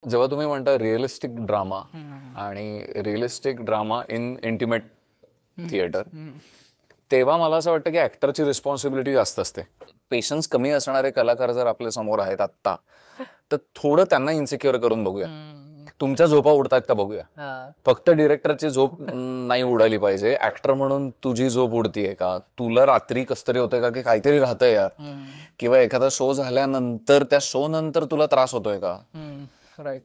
जेव्हा तुम्ही म्हणता रिअलिस्टिक ड्रामा आणि realistic drama in intimate theatre, तेव्हा मला असं वाटतं की ऍक्टरची रिस्पॉन्सिबिलिटी जास्त असते. पेशन्स कमी असणारे कलाकार जर आपल्या समोर आहेत आत्ता, तर थोडं त्यांना इन्सिक्युअर करून बघूया. तुमच्या झोपा उडतायत का बघूया. फक्त डिरेक्टरची झोप नाही उडाली पाहिजे. ऍक्टर म्हणून तुझी झोप उडतीये का, तुला रात्री कस तरी होतंय का की काहीतरी राहतंय यार, किंवा एखादा शो झाल्यानंतर त्या शो नंतर तुला त्रास होतोय का.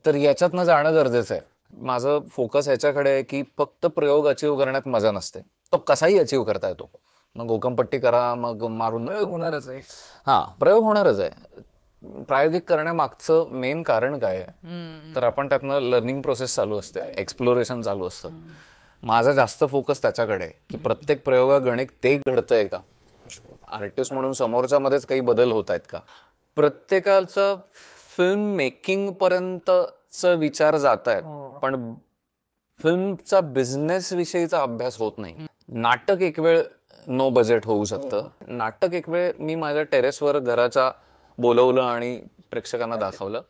तर याच्यातनं जाणं गरजेचं आहे. माझं फोकस ह्याच्याकडे आहे की फक्त प्रयोग अचीव करण्यात मजा नसते, तो कसाही अचीव करता येतो. मग गोकमपट्टी करा, मग मारून होणारच आहे. हा प्रयोग होणारच आहे. प्रायोगिक करण्यामागचं मेन कारण काय आहे, तर आपण त्यातनं लर्निंग प्रोसेस चालू असते, एक्सप्लोरेशन चालू असतं. माझा जास्त फोकस त्याच्याकडे आहे की प्रत्येक प्रयोगागणिक ते घडतंय का, आर्टिस्ट म्हणून समोरच्या मध्येच काही बदल होत आहेत का. प्रत्येकाचं फिल्म मेकिंग पर्यंतच विचार जात आहेत, पण फिल्मचा बिझनेस विषयीचा अभ्यास होत नाही. नाटक एक वेळ नो बजेट होऊ शकतं. नाटक एक वेळ मी माझ्या टेरेसवर घराच्या बोलवलं आणि प्रेक्षकांना दाखवलं,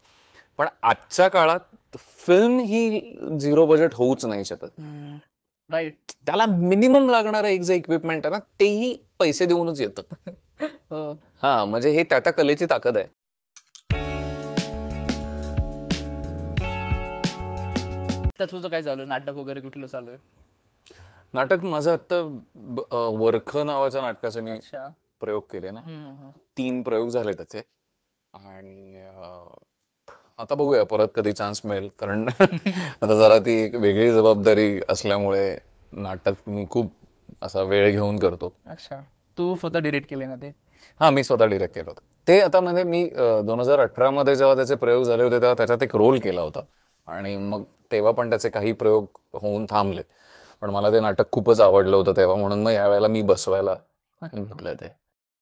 पण आजच्या काळात फिल्म ही झिरो बजेट होऊच नाही शकत. राईट. त्याला मिनिमम लागणारं एक जे इक्विपमेंट आहे ना, तेही पैसे देऊनच येतं. हा, म्हणजे हे त्या त्या कलेची ताकद आहे. तर तुझं काय चालू आहे, नाटक वगैरे कुठलं चालू आहे? नाटक माझं आता वर्ख नावाच्या नाटकाचे मी प्रयोग केले ना, 3 प्रयोग झाले त्याचे. आणि आता बघूया परत कधी चान्स मिळेल, कारण आता जरा ती एक वेगळी जबाबदारी असल्यामुळे नाटक मी खूप असा वेळ घेऊन करतो. अच्छा, तू स्वतः डिरेक्ट केले ना ते? हा, मी स्वतः डिरेक्ट केलं होतं ते. आता म्हणजे मी 2018 मध्ये जेव्हा त्याचे प्रयोग झाले होते तेव्हा त्याच्यात एक रोल केला होता, आणि मग तेव्हा पण त्याचे काही प्रयोग होऊन थांबले. पण मला ते नाटक खूपच आवडलं होतं तेव्हा, म्हणून मग यावेळेला मी बसवायला म्हटलं ते.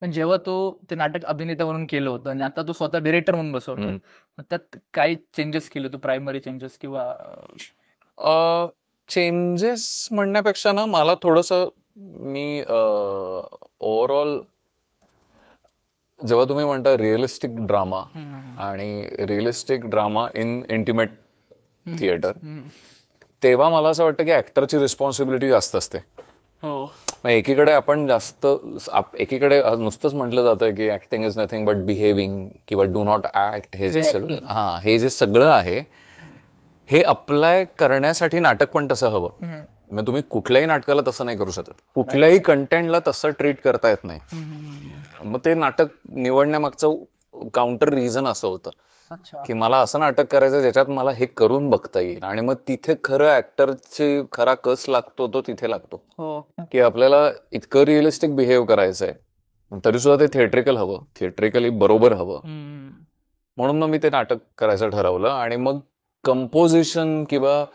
पण जेव्हा तू ते नाटक अभिनेता म्हणून केलं होतं आणि आता तू स्वतः डिरेक्टर म्हणून बसवतो, त्यात काही चेंजेस केले तू, प्रायमरी चेंजेस किंवा? चेंजेस म्हणण्यापेक्षा ना, मला थोडंसं मी ओव्हरऑल जेव्हा तुम्ही म्हणता रिअलिस्टिक ड्रामा आणि realistic drama in intimate theatre, तेव्हा मला असं वाटतं की ऍक्टरची रिस्पॉन्सिबिलिटी जास्त असते. एकीकडे आपण जास्त एकीकडे नुसतंच म्हटलं जातं की acting is nothing but behaving किंवा डू नॉट ऍक्ट, हे जे सगळं हे जे सगळं आहे, हे अप्लाय करण्यासाठी नाटक पण तसं हवं. मग तुम्ही कुठल्याही नाटकाला तसं नाही करू शकत, कुठल्याही कंटेंटला तसं ट्रीट करता येत नाही. मग ते नाटक निवडण्यामागचं काउंटर रिझन असं होतं की मला असं नाटक करायचं ज्याच्यात मला हे करून बघता येईल, आणि मग तिथे खरं ऍक्टरची खरा कस लागतो तो तिथे लागतो. की आपल्याला इतकं रिअलिस्टिक बिहेव करायचंय, तरी सुद्धा ते थिएट्रिकल हवं, थिएट्रिकली बरोबर हवं. म्हणून मग मी ते नाटक करायचं ठरवलं. आणि मग कंपोजिशन किंवा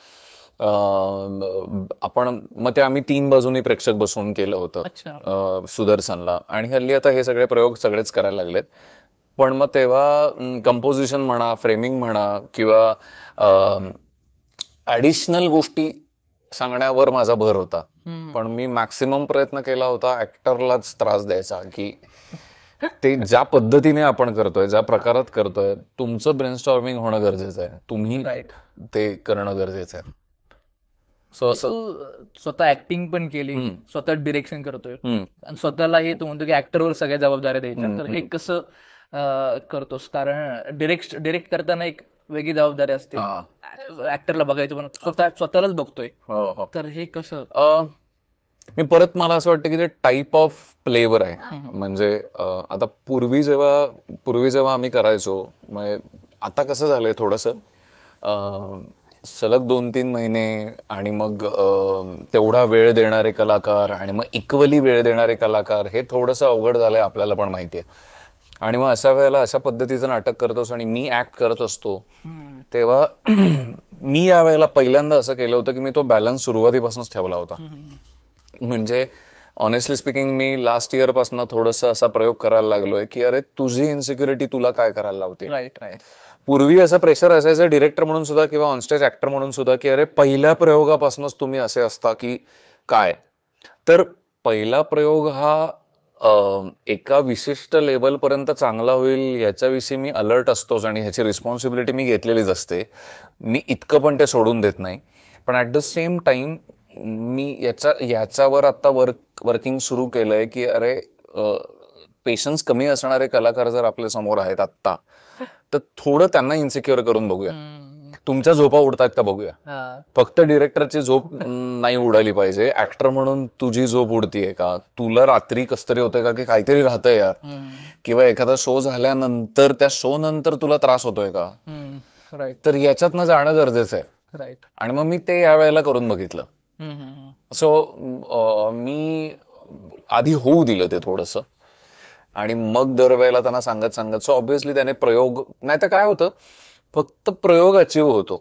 आपण मग ते आम्ही 3 बाजूनी प्रेक्षक बसवून केलं होतं सुदर्शनला. आणि हल्ली आता हे सगळे प्रयोग सगळेच करायला लागलेत. पण मग तेव्हा कंपोजिशन म्हणा, फ्रेमिंग म्हणा, किंवा ऍडिशनल गोष्टी सांगण्यावर माझा भर होता. पण मी मॅक्सिमम प्रयत्न केला होता ऍक्टरलाच त्रास द्यायचा, की ते ज्या पद्धतीने आपण करतोय, ज्या प्रकारात करतोय, तुमचं ब्रेनस्टॉर्मिंग होणं गरजेचं आहे, तुम्ही ते करणं गरजेचं आहे. तू स्वतः ऍक्टिंग पण केली, स्वतः डिरेक्शन करतोय आणि स्वतःला हे तू म्हणतो की ऍक्टरवर सगळ्या जबाबदाऱ्या द्यायच्या, तर हे कसं करतोस? कारण डिरेक्ट करताना एक वेगळी जबाबदारी असते, ऍक्टरला बघायचं पण स्वतःलाच बघतोय, तर हे कसं? मी परत मला असं वाटतं की ते टाईप ऑफ प्लेवर आहे. म्हणजे आता पूर्वी जेव्हा आम्ही करायचो, म्हणजे आता कसं झालंय थोडंसं सलग 2-3 महिने आणि मग तेवढा वेळ देणारे कलाकार आणि मग इक्वली वेळ देणारे कलाकार, हे थोडंसं अवघड झालंय, आपल्याला पण माहितीये. आणि मग अशा वेळेला अशा पद्धतीचं नाटक करत असतो आणि मी ऍक्ट करत असतो, तेव्हा मी या वेळेला पहिल्यांदा असं केलं होतं की मी तो बॅलन्स सुरुवातीपासूनच ठेवला होता. म्हणजे ऑनेस्टली स्पीकिंग, मी लास्ट इयर पासून थोडंसं असा प्रयोग करायला लागलोय की अरे, तुझी इन्सिक्युरिटी तुला काय करायला लावते. पूर्वी असं प्रेशर असायचं डिरेक्टर म्हणून सुद्धा किंवा ऑनस्टेज ऍक्टर म्हणून सुद्धा की अरे, पहिल्या प्रयोगापासूनच तुम्ही असे असता की काय. तर पहिला प्रयोग हा एका विशिष्ट लेवल पर्यंत चांगला होईल याच्याविषयी मी अलर्ट असतोच आणि ह्याची रिस्पॉन्सिबिलिटी मी घेतलेलीच असते. मी इतकं पण ते सोडून देत नाही. पण ॲट द सेम टाइम मी याच्यावर आता वर्किंग सुरू केलंय की अरे पेशन्स कमी असणारे कलाकार जर आपल्या समोर आहेत आत्ता, तर थोडं त्यांना इन्सिक्युअर करून बघूया. तुमच्या झोपा उडतायत का बघूया. फक्त डिरेक्टरची झोप नाही उडाली पाहिजे, ऍक्टर म्हणून तुझी झोप उडतीये का, तुला रात्री कस तरी होतंय का की काहीतरी राहतंय यार, किंवा एखादा शो झाल्यानंतर त्या शो नंतर तुला त्रास होतोय का. तर याच्यातनं जाणं गरजेचं आहे. राईट. आणि मग मी ते यावेळेला करून बघितलं. सो मी आधी होऊ दिलं ते थोडंसं, आणि मग दरवेळेला त्यांना सांगत सो ऑब्व्हियसली त्याने प्रयोग, नाही तर काय होतं, फक्त प्रयोग अचीव होतो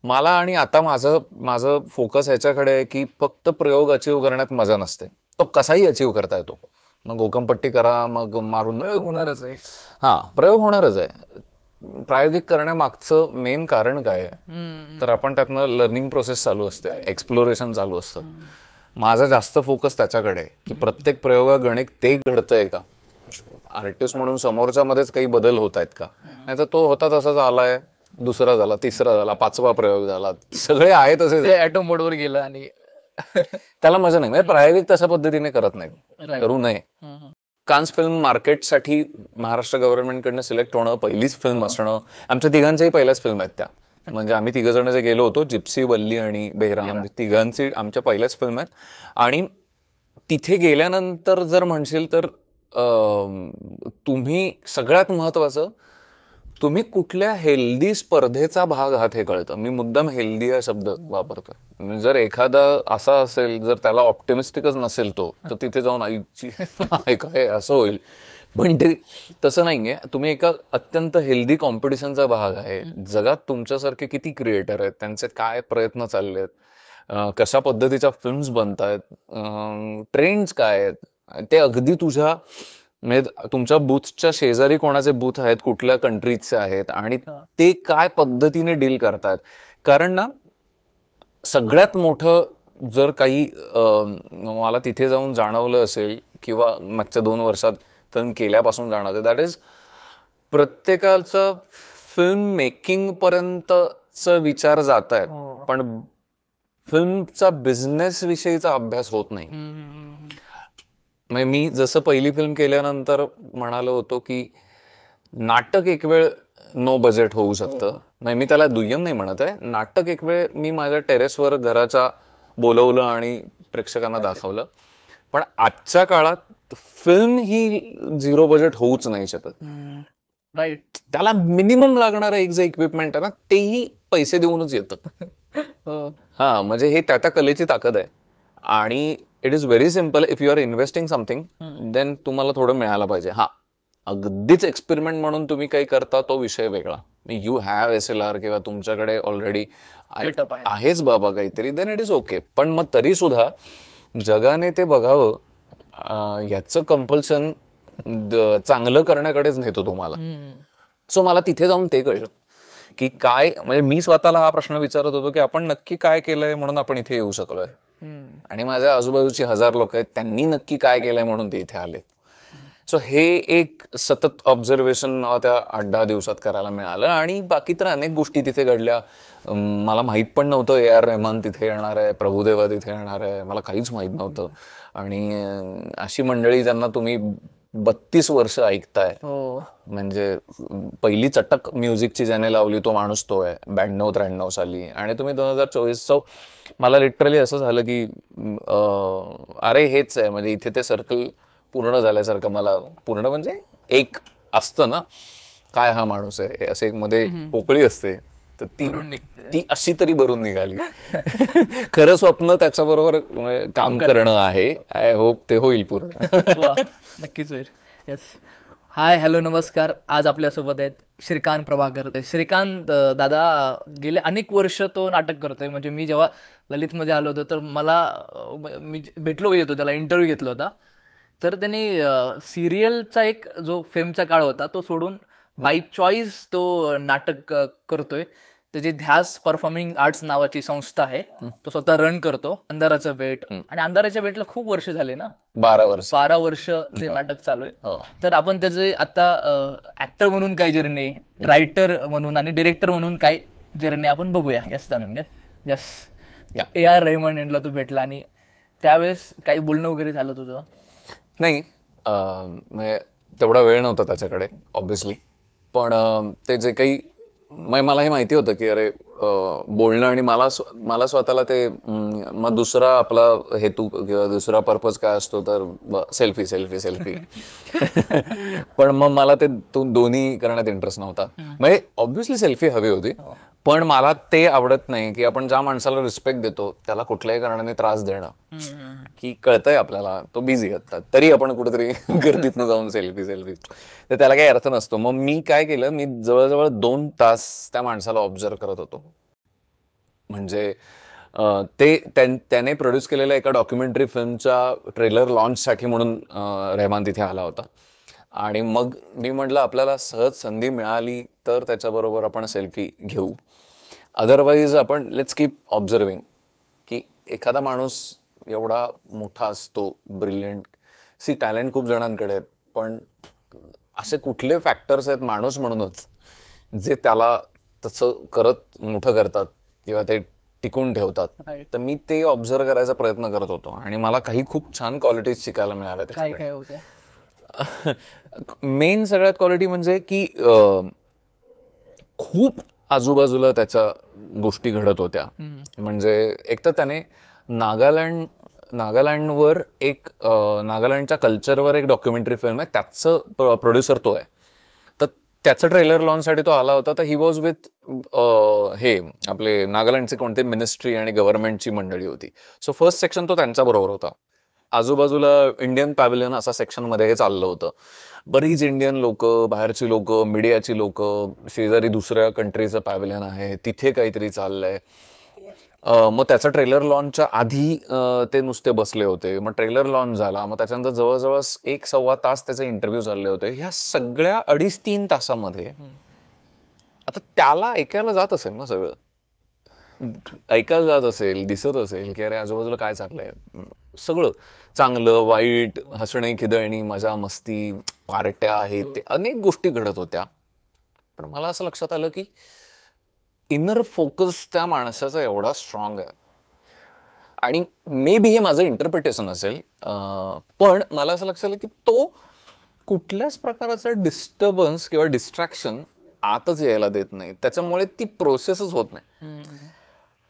मला. आणि आता माझं फोकस ह्याच्याकडे आहे की फक्त प्रयोग अचीव करण्यात मजा नसते, तो कसाही अचीव करता येतो. मग गोकमपट्टी करा, मग मारून होणारच आहे. प्रयोग होणारच आहे. प्रायोगिक करण्यामागचं मेन कारण काय आहे, तर आपण त्यातनं लर्निंग प्रोसेस चालू असते, एक्सप्लोरेशन चालू असतं. माझा जास्त फोकस त्याच्याकडे आहे की प्रत्येक प्रयोगागणिक ते घडतंय का, आर्टिस्ट म्हणून समोरच्या मध्येच काही बदल होत आहेत का. नाही तर तो होता तसाच आलाय, दुसरा झाला, तिसरा झाला, 5वा प्रयोग झाला, सगळे आहे तसे ऍटो मोडवर गेलं आणि त्याला मजा नाही. म्हणजे प्रायोगिक तशा पद्धतीने करत नाही, करू नये. कान्स फिल्म मार्केटसाठी महाराष्ट्र गव्हर्नमेंटकडनं सिलेक्ट होणं, पहिलीच फिल्म असणं, आमच्या तिघांच्याही पहिल्याच फिल्म आहेत त्या. म्हणजे आम्ही 3 जण जे गेलो होतो, जिप्सी, वल्ली आणि बेहराम, तिघांची आमच्या पहिल्याच फिल्म आहेत. आणि तिथे गेल्यानंतर जर म्हणशील तर तुम्ही सगळ्यात महत्वाचं, तुम्ही कुठल्या हेल्दी स्पर्धेचा भाग आहात हे कळतं. मी मुद्दाम हेल्दी हा शब्द वापरतो. जर एखादा असा असेल, जर त्याला ऑप्टिमिस्टिकच नसेल तो, तर तिथे जाऊन आईची काय असं होईल. पण ते तसं नाहीये. तुम्ही एका अत्यंत हेल्दी कॉम्पिटिशनचा भाग आहे. जगात तुमच्यासारखे किती क्रिएटर आहेत, त्यांचे काय प्रयत्न चालले आहेत, कशा पद्धतीच्या फिल्म्स बनतायत, ट्रेंड्स काय आहेत, ते अगदी म्हणजे तुमच्या बूथच्या शेजारी कोणाचे बूथ आहेत, कुठल्या कंट्रीजचे आहेत, आणि ते काय पद्धतीने डील करतायत. कारण ना, सगळ्यात मोठं जर काही मला तिथे जाऊन जाणवलं असेल, किंवा मागच्या 2 वर्षात तर केल्यापासून जाणवतं, दॅट इज प्रत्येकाचं फिल्म मेकिंग पर्यंतच विचार जात आहेत, पण फिल्मचा बिझनेस विषयीचा अभ्यास होत नाही. म्हणजे मी जसं पहिली फिल्म केल्यानंतर म्हणालो होतो की नाटक एक वेळ नो बजेट होऊ शकतं. नाही, मी त्याला दुय्यम नाही म्हणत आहे. नाटक एक वेळ मी माझ्या टेरेसवर घराच्या बोलवलं आणि प्रेक्षकांना दाखवलं. पण आजच्या काळात फिल्म ही 0 बजेट होऊच नाही शकत. राईट. त्याला मिनिमम लागणारं एक जे इक्विपमेंट आहे ना, तेही पैसे देऊनच येतं. म्हणजे हे त्या कलेची ताकद आहे. आणि it is very simple. If you are investing something, then तुम्हाला थोडं मिळायला पाहिजे. अगदीच एक्सपेरिमेंट म्हणून तुम्ही काही करता तो विषय वेगळा. यू हॅव SLR किंवा तुमच्याकडे ऑलरेडी आहेच बाबा काहीतरी, देन इट इज ओके. पण मग तरी सुद्धा जगाने ते बघावं, ह्याचं कंपल्शन चांगलं करण्याकडेच नेतो तुम्हाला. सो मला तिथे जाऊन ते कळलं की काय, म्हणजे मी स्वतःला हा प्रश्न विचारत होतो की आपण नक्की काय केलंय म्हणून आपण इथे येऊ शकलोय, आणि माझ्या आजूबाजूची 1000 लोक आहेत, त्यांनी नक्की काय केलंय म्हणून ते इथे आले. सो हे एक सतत ऑब्झर्वेशन त्या 8-10 दिवसात करायला मिळालं. आणि बाकी तर अनेक गोष्टी तिथे घडल्या. मला माहीत पण नव्हतं AR रहमान तिथे येणार आहे, प्रभुदेवा तिथे येणार आहे, मला काहीच माहीत नव्हतं. आणि अशी मंडळी ज्यांना तुम्ही 32 वर्ष ऐकताय, म्हणजे पहिली चटक म्युझिकची ज्याने लावली तो माणूस तो आहे 92-93 साली, आणि तुम्ही 2024. सो मला लिटरली असं झालं की अरे हेच आहे, म्हणजे इथे ते सर्कल पूर्ण झाल्यासारखं. मला पूर्ण म्हणजे एक असतं ना, काय हा माणूस आहे, असे एक मध्ये पोकळी असते, तर ती अशी तरी भरून निघाली. खरं स्वप्न त्याच्याबरोबर काम करणं आहे. आय होप ते होईल पूर्ण. नक्कीच होईल. येस. हाय, हॅलो, नमस्कार. आज आपल्यासोबत आहेत श्रीकांत प्रभाकर. श्रीकांत दादा गेले अनेक वर्ष तो नाटक करतोय. म्हणजे मी जेव्हा ललितमध्ये आलो होतो, तर मी भेटलो येतो, त्याला इंटरव्ह्यू घेतला होता. तर त्यांनी सिरियलचा एक जो फेमचा काळ होता तो सोडून बाय चॉईस तो नाटक करतोय. त्याची ध्यास परफॉर्मिंग आर्ट्स नावाची संस्था आहे, तो स्वतः रन करतो. अंधाराचा बेट, आणि अंधाराच्या बेटला खूप वर्ष झाले ना, 12 वर्ष. 12 वर्ष ते नाटक चालू आहे. तर आपण त्याचे आता ऍक्टर म्हणून काय जर्नी, रायटर म्हणून आणि डिरेक्टर म्हणून काय जर्नी आपण बघूया. यस AR रहमान यांना तू भेटला आणि त्यावेळेस काही बोलणं वगैरे झालं तुझं? नाही, म्हणजे तेवढा वेळ नव्हता त्याच्याकडे ऑब्व्हियसली, पण ते जे काही मला हे माहिती होतं की अरे बोलणं, आणि मला स्वतःला ते मग दुसरा आपला हेतू किंवा दुसरा पर्पज काय असतो तर सेल्फी सेल्फी सेल्फी पण मग मला ते दोन्ही करण्यात इंटरेस्ट नव्हता. म्हणजे ऑब्व्हियसली सेल्फी हवी होती, पण मला ते आवडत नाही की आपण ज्या माणसाला रिस्पेक्ट देतो त्याला कुठल्याही कारणाने त्रास देणं, की कळतंय आपल्याला तो बिझी असतात तरी आपण कुठेतरी गर्दीतनं जाऊन सेल्फी सेल्फी, तर त्याला काही अर्थ नसतो. मग मी काय केलं, मी जवळजवळ 2 तास त्या माणसाला ऑब्झर्व करत होतो. म्हणजे त्याने प्रोड्यूस केलेल्या एका डॉक्युमेंटरी फिल्मच्या ट्रेलर लॉन्चसाठी म्हणून रहमान तिथे आला होता, आणि मग मी म्हटलं आपल्याला सहज संधी मिळाली तर त्याच्याबरोबर आपण सेल्फी घेऊ, अदरवाईज आपण लेट्स कीप ऑब्झर्विंग की एखादा माणूस एवढा मोठा असतो, ब्रिलियंट, टॅलेंट खूप जणांकडे आहेत, पण असे कुठले फॅक्टर्स आहेत माणूस म्हणूनच जे त्याला तसं करत मोठं करतात किंवा ते टिकून ठेवतात. तर मी ते ऑब्झर्व करायचा प्रयत्न करत होतो, आणि मला काही खूप छान क्वालिटीज शिकायला मिळाल्या. काय काय होत्या? मेन सगळ्यात क्वालिटी म्हणजे की खूप आजूबाजूला त्याच्या गोष्टी घडत होत्या. म्हणजे एक तर त्याने नागालँडवर एक नागालँडच्या कल्चरवर एक डॉक्युमेंटरी फिल्म आहे, त्याचं प्रोड्युसर तो आहे. तर त्याचं ट्रेलर लॉन्चसाठी तो आला होता. तर ही वॉज विथ हे आपले नागालँडचे कोणते मिनिस्ट्री आणि गव्हर्नमेंटची मंडळी होती. सो फर्स्ट सेक्शन तो त्यांच्याबरोबर होता. आजूबाजूला इंडियन पॅव्हिलियन असा सेक्शनमध्ये हे चाललं होतं. बरीच इंडियन लोक, बाहेरची लोक, मीडियाची लोक, शेजारी दुसऱ्या कंट्रीचं पॅव्हिलियन आहे तिथे काहीतरी चाललंय. मग त्याचा ट्रेलर लॉन्चच्या आधी ते नुसते बसले होते. मग ट्रेलर लॉन्च झाला, मग त्याच्यानंतर जवळजवळ 1-1.25 तास त्याचे इंटरव्ह्यू चालले होते. ह्या सगळ्या 2.5-3 तासामध्ये आता त्याला ऐकायला जात असेल ना, सगळं ऐकायला जात असेल, दिसत असेल की अरे आजूबाजूला काय चाललंय, सगळं चांगलं वाईट, हसणे खिदळणी, मजा मस्ती, पार्ट्या आहेत, ते अनेक गोष्टी घडत होत्या. पण मला असं लक्षात आलं की इनर फोकस त्या माणसाचा एवढा स्ट्रॉंग आहे, आणि मे बी हे माझं इंटरप्रिटेशन असेल, पण मला असं लक्षात आलं की तो कुठल्याच प्रकारचा डिस्टर्बन्स किंवा डिस्ट्रॅक्शन आतच यायला देत नाही. त्याच्यामुळे ती प्रोसेसच होत नाही.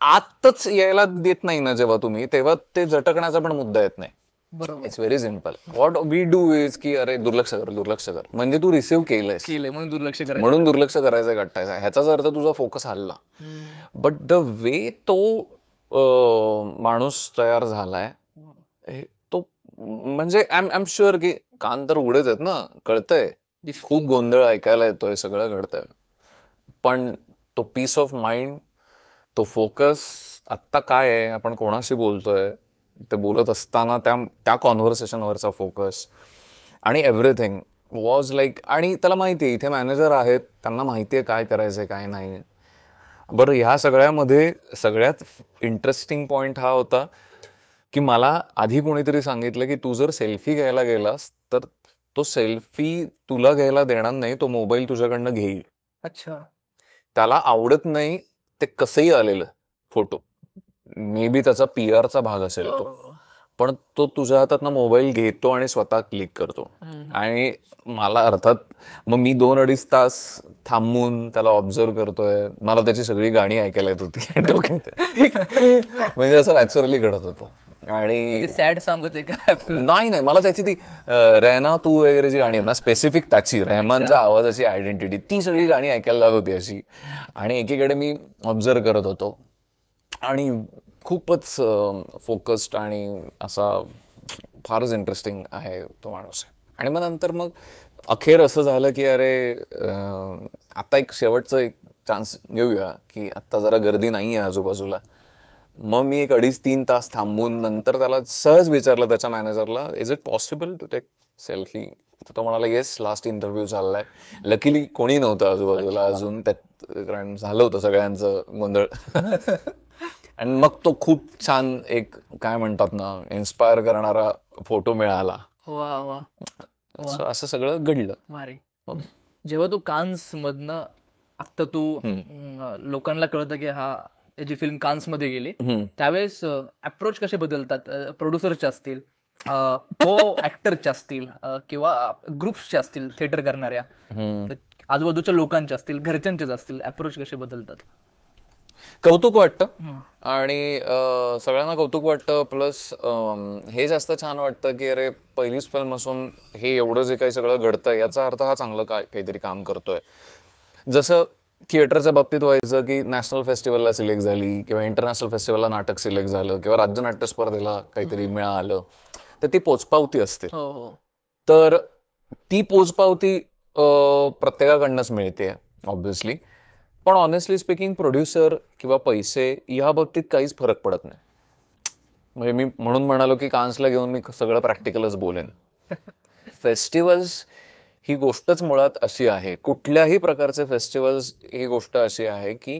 आतच यायला देत नाही ना जेव्हा तुम्ही, तेव्हा ते झटकण्याचा पण मुद्दा येत नाही. बरोबर. It's very simple. What we do is की अरे दुर्लक्ष कर, म्हणजे तू रिसिव्ह केलंयस म्हणून दुर्लक्ष करायचं, म्हणून दुर्लक्ष करायचं, गट्टायचं, ह्याचाच अर्थ तुझा फोकस हल्ला. बट द वे तो माणूस तयार झालाय, तो म्हणजे आय एम शुअर की कान तर उघडेच आहेत ना, कळतंय, खूप गोंधळ ऐकायला येतोय, सगळं घडतंय, पण तो पीस ऑफ माइंड, तो फोकस, आत्ता काय आहे, आपण कोणाशी बोलतोय, ते बोलत असताना त्या कॉन्व्हर्सेशनवरचा फोकस आणि एव्हरीथिंग वॉज लाईक, आणि त्याला माहिती आहे इथे मॅनेजर आहेत, त्यांना माहिती आहे काय करायचंय काय नाही. बरं, ह्या सगळ्यामध्ये सगळ्यात इंटरेस्टिंग पॉइंट हा होता की मला आधी कोणीतरी सांगितलं की तू जर सेल्फी घ्यायला गेलास तर तो सेल्फी तुला घ्यायला देणार नाही, तो मोबाईल तुझ्याकडनं घेईल. अच्छा. त्याला आवडत नाही ते कसंही आलेलं फोटो, मे बी त्याचा PR चा भाग असेल तो, पण तो तुझ्या हातातनं मोबाईल घेतो आणि स्वतः क्लिक करतो. आणि मला अर्थात मग मी 2-2.5 तास थांबून त्याला ऑब्झर्व करतोय, मला त्याची सगळी गाणी ऐकायला येत होती डोक्यात. म्हणजे असं नॅचरली घडत होतं. आणि सॅड सॉंग होते का? नाही, मला त्याची ती रहना तू वगैरे जी गाणी आहेत ना, स्पेसिफिक त्याची रहमानच्या आवाजाची आयडेंटिटी, ती सगळी गाणी ऐकायला लागत होती अशी. आणि एकीकडे मी ऑब्झर्व करत होतो आणि खूपच फोकस्ड आणि असा फारच इंटरेस्टिंग आहे तो माणूस. आणि मग नंतर मग अखेर असं झालं की अरे आता एक शेवटचं एक चान्स घेऊया की आत्ता जरा गर्दी नाही आहे आजूबाजूला. मग मी एक 2.5-3 तास थांबून नंतर त्याला सहज विचारलं त्याच्या मॅनेजरला, is it possible to take selfie तर तो म्हणाला येस लास्ट इंटरव्ह्यू चाललाय. लकीली कोणी नव्हतं आजूबाजूला अजून त्यात, कारण झालं होतं सगळ्यांचं गोंधळ. आणि मग तो खूप छान एक काय म्हणतात ना इन्स्पायर करणारा फोटो मिळाला. वा वा. असं सगळं घडलं. भारी. जेव्हा तू कान्स मधनं आता तू लोकांना कळतं की हा याची फिल्म कान्स मध्ये गेली, त्यावेळेस अप्रोच कसे बदलतात? प्रोड्युसरचे असतील, को ऍक्टरचे असतील, किंवा ग्रुप्सचे असतील थिएटर करणाऱ्या, आजूबाजूच्या लोकांचे असतील, घरच्यांचेच असतील, अप्रोच कसे बदलतात? कौतुक वाटतं आणि सगळ्यांना कौतुक वाटतं. प्लस हे जास्त छान वाटतं की अरे पहिलीच फिल्म असून हे एवढं जे काही सगळं घडतंय याचा अर्थ हा चांगलं काहीतरी काम करतोय. जसं थिएटरच्या बाबतीत व्हायचं की नॅशनल फेस्टिवलला सिलेक्ट झाली किंवा इंटरनॅशनल फेस्टिवलला नाटक सिलेक्ट झालं किंवा राज्य नाट्य स्पर्धेला काहीतरी मिळालं, तर ती पोचपावती असते. तर ती पोचपावती प्रत्येकाकडनंच मिळते ऑब्व्हियसली. पण ऑनेस्टली स्पीकिंग प्रोड्युसर किंवा पैसे या बाबतीत काहीच फरक पडत नाही. म्हणजे मी म्हणून म्हणालो की कान्सला घेऊन मी सगळं प्रॅक्टिकलच बोलेन. फेस्टिवल्स ही गोष्टच मुळात अशी आहे, कुठल्याही प्रकारचे फेस्टिवल्स ही गोष्ट अशी आहे की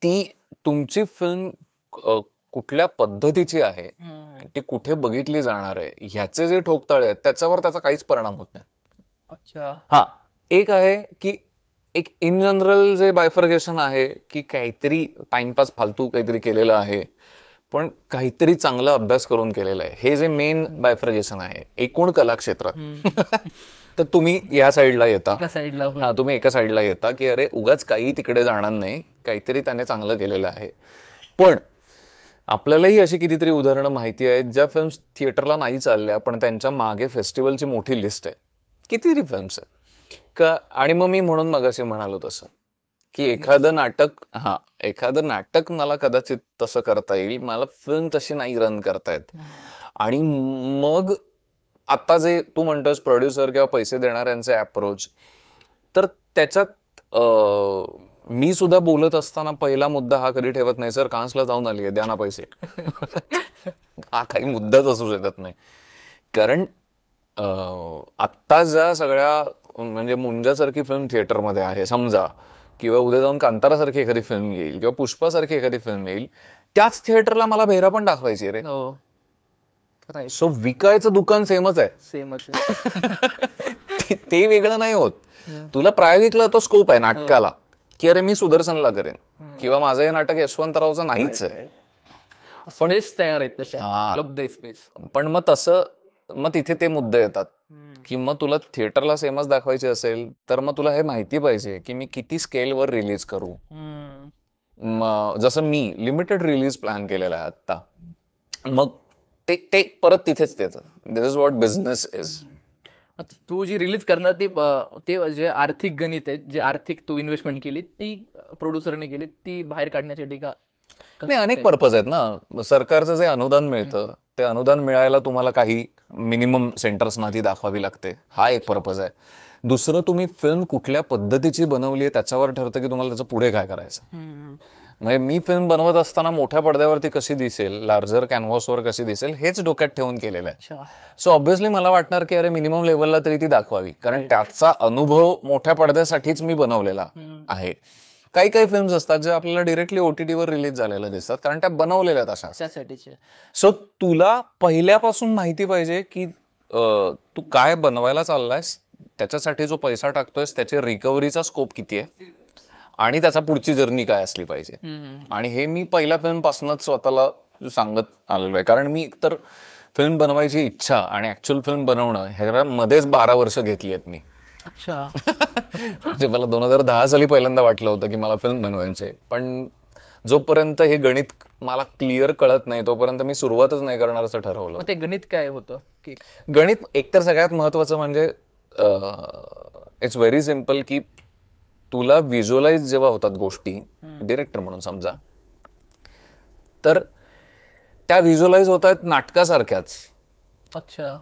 ती तुमची फिल्म कुठल्या पद्धतीची आहे, ती कुठे बघितली जाणार आहे, ह्याचे जे ठोकताळे आहेत त्याच्यावर त्याचा काहीच परिणाम होत नाही. अच्छा. हा एक आहे की एक इन जनरल जे बायफर्गेशन आहे की काहीतरी टाइमपास फालतू काहीतरी केलेलं आहे पण काहीतरी चांगला अभ्यास करून केलेला आहे, हे जे मेन बायफर्गेशन आहे एकूण कलाक्षेत्रात. तर तुम्ही या साईडला येता, हा तुम्ही एका साईडला येता की अरे उगाच काही तिकडे जाणार नाही, काहीतरी त्याने चांगलं केलेलं आहे. पण आपल्यालाही अशी कितीतरी उदाहरणं माहिती आहेत ज्या फिल्म्स थिएटरला नाही चालल्या पण त्यांच्या मागे फेस्टिवलची मोठी लिस्ट आहे, कितीतरी फिल्म्स आहेत का. आणि मग मी म्हणून मगाशी म्हणालो तसं की एखादं नाटक मला कदाचित तसं करता येईल, मला फिल्म तशी नाही रन करता येत. आणि मग आता जे तू म्हणतोस प्रोड्युसर किंवा पैसे देणाऱ्यांचे अप्रोच, तर त्याच्यात मी सुद्धा बोलत असताना पहिला मुद्दा हा कधी ठेवत नाही, सर कान्सला जाऊन आली आहे द्या ना पैसे. हा काही मुद्दाच असू शकत नाही. कारण आत्ता ज्या सगळ्या म्हणजे मुंजासारखी फिल्म थिएटरमध्ये आहे समजा, किंवा उद्या जाऊन कांतारासारखी एखादी फिल्म येईल किंवा पुष्पासारखी एखादी फिल्म येईल, त्याच थिएटरला मला भेरा पण दाखवायची रे. सो विकायचं दुकान सेमच आहे. ते वेगळं नाही होत. तुला प्रायोगिकला तो स्कोप आहे नाटकाला की अरे मी सुदर्शनला करेन किंवा माझं हे नाटक यशवंतरावचं नाहीच आहे, पण तयार आहेत. पण मग तसं मग तिथे ते मुद्दे येतात की मग तुला थिएटरला सेमच दाखवायचे असेल तर मग तुला हे माहिती पाहिजे की मी किती स्केलवर रिलीज करू. जसं मी लिमिटेड रिलीज प्लॅन केलेला आहे आता, मग ते परत तिथेच येतं. This is what business is. तू जी रिलीज करणार ते जे आर्थिक गणित आहे, जे आर्थिक तू इन्व्हेस्टमेंट केली ती प्रोड्युसरने केली, ती बाहेर काढण्यासाठी का? नाही, अनेक पर्पज आहेत ना. सरकारचं जे अनुदान मिळतं ते अनुदान मिळायला तुम्हाला काही मिनिमम सेंटर्सना ती दाखवावी लागते, हा एक पर्पज आहे. दुसरं तुम्ही फिल्म कुठल्या पद्धतीची बनवली आहे त्याच्यावर ठरतं की तुम्हाला त्याचं पुढे काय करायचं. म्हणजे मी फिल्म बनवत असताना मोठ्या पडद्यावरती कशी दिसेल, लार्जर कॅनव्हासवर कशी दिसेल हेच डोक्यात ठेवून केलेलं आहे. सो ऑब्व्हियसली मला वाटणार की अरे मिनिमम लेवलला तरी ती दाखवावी, कारण त्याचा अनुभव मोठ्या पडद्यासाठीच मी बनवलेला आहे. काही काही फिल्म्स असतात ज्या आपल्याला डिरेक्टली ओटीटीवर रिलीज झालेल्या दिसतात कारण त्या बनवलेल्या आहेत अशा. सो तुला पहिल्यापासून माहिती पाहिजे की तू काय बनवायला चाललायस, त्याच्यासाठी जो पैसा टाकतोयस त्याचे रिकव्हरीचा स्कोप किती आहे आणि त्याचा पुढची जर्नी काय असली पाहिजे. आणि हे मी पहिल्या फिल्म पासूनच स्वतःला सांगत आलेलो आहे, कारण मी एकतर फिल्म बनवायची इच्छा आणि ऍक्च्युअल फिल्म बनवणं ह्यामध्येच 12 वर्ष घेतली आहेत मी. म्हणजे मला 2010 साली पहिल्यांदा वाटलं होतं की मला फिल्म बनवायची, पण जोपर्यंत हे गणित मला क्लिअर कळत नाही तोपर्यंत मी सुरुवातच नाही करणार असं ठरवलं. ते गणित काय होतं? गणित एकतर सगळ्यात महत्वाचं म्हणजे इट्स व्हेरी सिम्पल की तुला व्हिज्युअलाइज जेव्हा होतात गोष्टी डिरेक्टर म्हणून समजा, तर त्या व्हिज्युअलाइज होतात नाटकासारख्याच. अच्छा.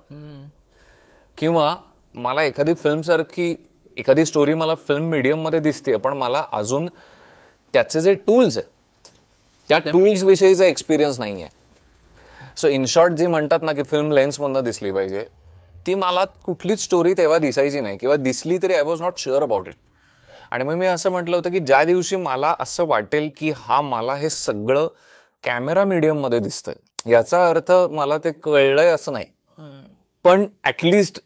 किंवा मला एखादी फिल्म सारखी एखादी स्टोरी मला फिल्म मीडियम मध्ये दिसते पण मला अजून त्याचे जे टूल्स आहेत त्या टूल्स विषयीचा एक्सपिरियन्स नाही आहे. सो इन शॉर्ट जे म्हणतात ना की फिल्म लेन्स मधनं दिसली पाहिजे, ती मला कुठलीच स्टोरी तेव्हा दिसायची नाही, किंवा दिसली तरी I was not sure about it. आणि मग मी असं म्हटलं होतं की ज्या दिवशी मला असं वाटेल की मला हे सगळं कॅमेरा मीडियम मध्ये दिसतंय, याचा अर्थ मला ते कळलंय असं नाही, पण ऍटलिस्ट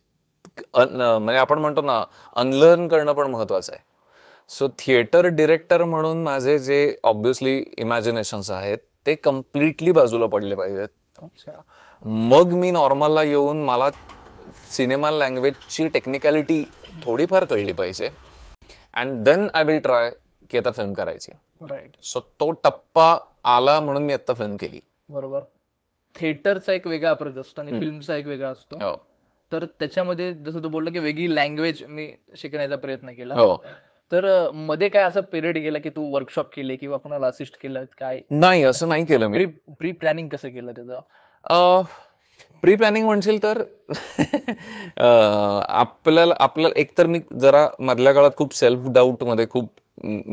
म्हणजे आपण म्हणतो ना, अनलर्न करणं पण महत्वाचं आहे. सो थिएटर डिरेक्टर म्हणून माझे जे ऑब्व्हियसली इमॅजिनेशन्स आहेत ते कम्प्लिटली बाजूला पडले पाहिजेत. मग मी नॉर्मलला येऊन मला सिनेमा लँग्वेजची टेक्निकॅलिटी थोडीफार कळली पाहिजे, and then I will try की आता फिल्म करायची. राईट. सो तो टप्पा आला म्हणून मी आता फिल्म केली. बरोबर. थिएटरचा एक वेगळा अप्रोच असतो आणि फिल्मचा एक वेगळा असतो. हो तर त्याच्यामध्ये जसं तू बोलला की वेगळी लँग्वेज मी शिकण्याचा प्रयत्न केला. हो. तर मध्ये काय असं पिरियड गेला की तू वर्कशॉप केले किंवा कोणाला असिस्ट केलं काय? नाही, असं नाही केलं मी. प्री प्लॅनिंग कसं केलं त्याचं? प्री प्लॅनिंग म्हणशील तर आपल्याला एकतर मी जरा मधल्या काळात खूप सेल्फ डाऊट मध्ये खूप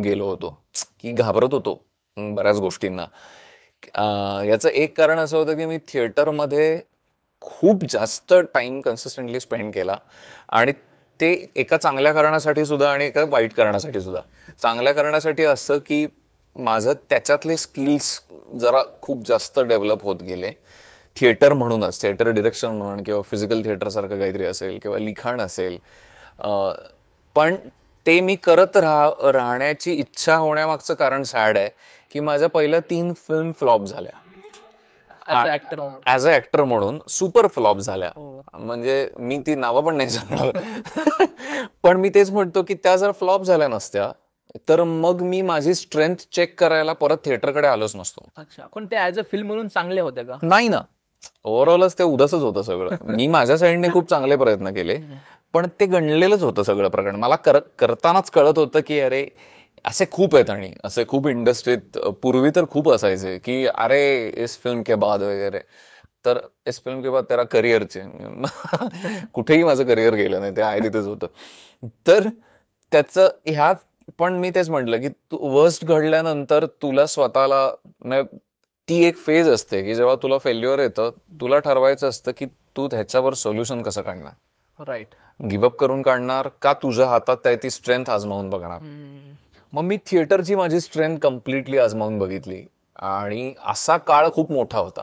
गेलो होतो, की घाबरत होतो बऱ्याच गोष्टींना. याचं एक कारण असं होतं की मी थिएटरमध्ये खूप जास्त टाइम कन्सिस्टंटली स्पेंड केला, आणि ते एका चांगल्या कारणासाठी सुद्धा आणि एका वाईट कारणासाठी सुद्धा. चांगल्या कारणासाठी असं की माझं त्याच्यातले स्किल्स जरा खूप जास्त डेव्हलप होत गेले थिएटर म्हणूनच, थिएटर डिरेक्शन म्हणून किंवा फिजिकल थिएटर सारखं काहीतरी असेल किंवा लिखाण असेल. पण ते मी करत राहण्याची इच्छा होण्यामागचं कारण सॅड आहे की माझ्या पहिल्या 3 फिल्म फ्लॉप झाल्या. ऍज अ ऍक्टर म्हणून सुपर फ्लॉप झाल्या. म्हणजे मी ती नावं पण नाही सांगणार, पण मी तेच म्हणतो की त्या जर फ्लॉप झाल्या नसत्या तर मग मी माझी स्ट्रेंथ चेक करायला परत थिएटरकडे आलोच नसतो. अच्छा, पण ते ऍज अ फिल्म म्हणून चांगले होते का? नाही ना, ओव्हरऑलच ते उदासच होतं सगळं. मी माझ्या साईडने खूप चांगले प्रयत्न केले, पण ते गणलेलंच होतं सगळं प्रकरण. मला करतानाच कळत होतं की अरे असे खूप आहेत, आणि असे खूप इंडस्ट्रीत पूर्वी तर खूप असायचे की अरे इस फिल्म के बाद वगैरे, तर इस फिल्म के बाद तेरा करिअर चेंज. कुठेही माझं करिअर गेलं नाही, ते आहे तिथेच होतं. तर त्याचं ह्या पण मी तेच म्हटलं की तू वर्स्ट घडल्यानंतर तुला स्वतःला, ती एक फेज असते की जेव्हा तुला फेल्युअर येतं, तुला ठरवायचं असतं की तू ह्याच्यावर सोल्युशन कसं काढणार. राईट. गिव्हअप करून काढणार का तुझ्या हातात आहे ती स्ट्रेंथ आजमावून बघणार. मग मी थिएटरची माझी स्ट्रेंथ कम्प्लिटली आजमावून बघितली, आणि असा काळ खूप मोठा होता.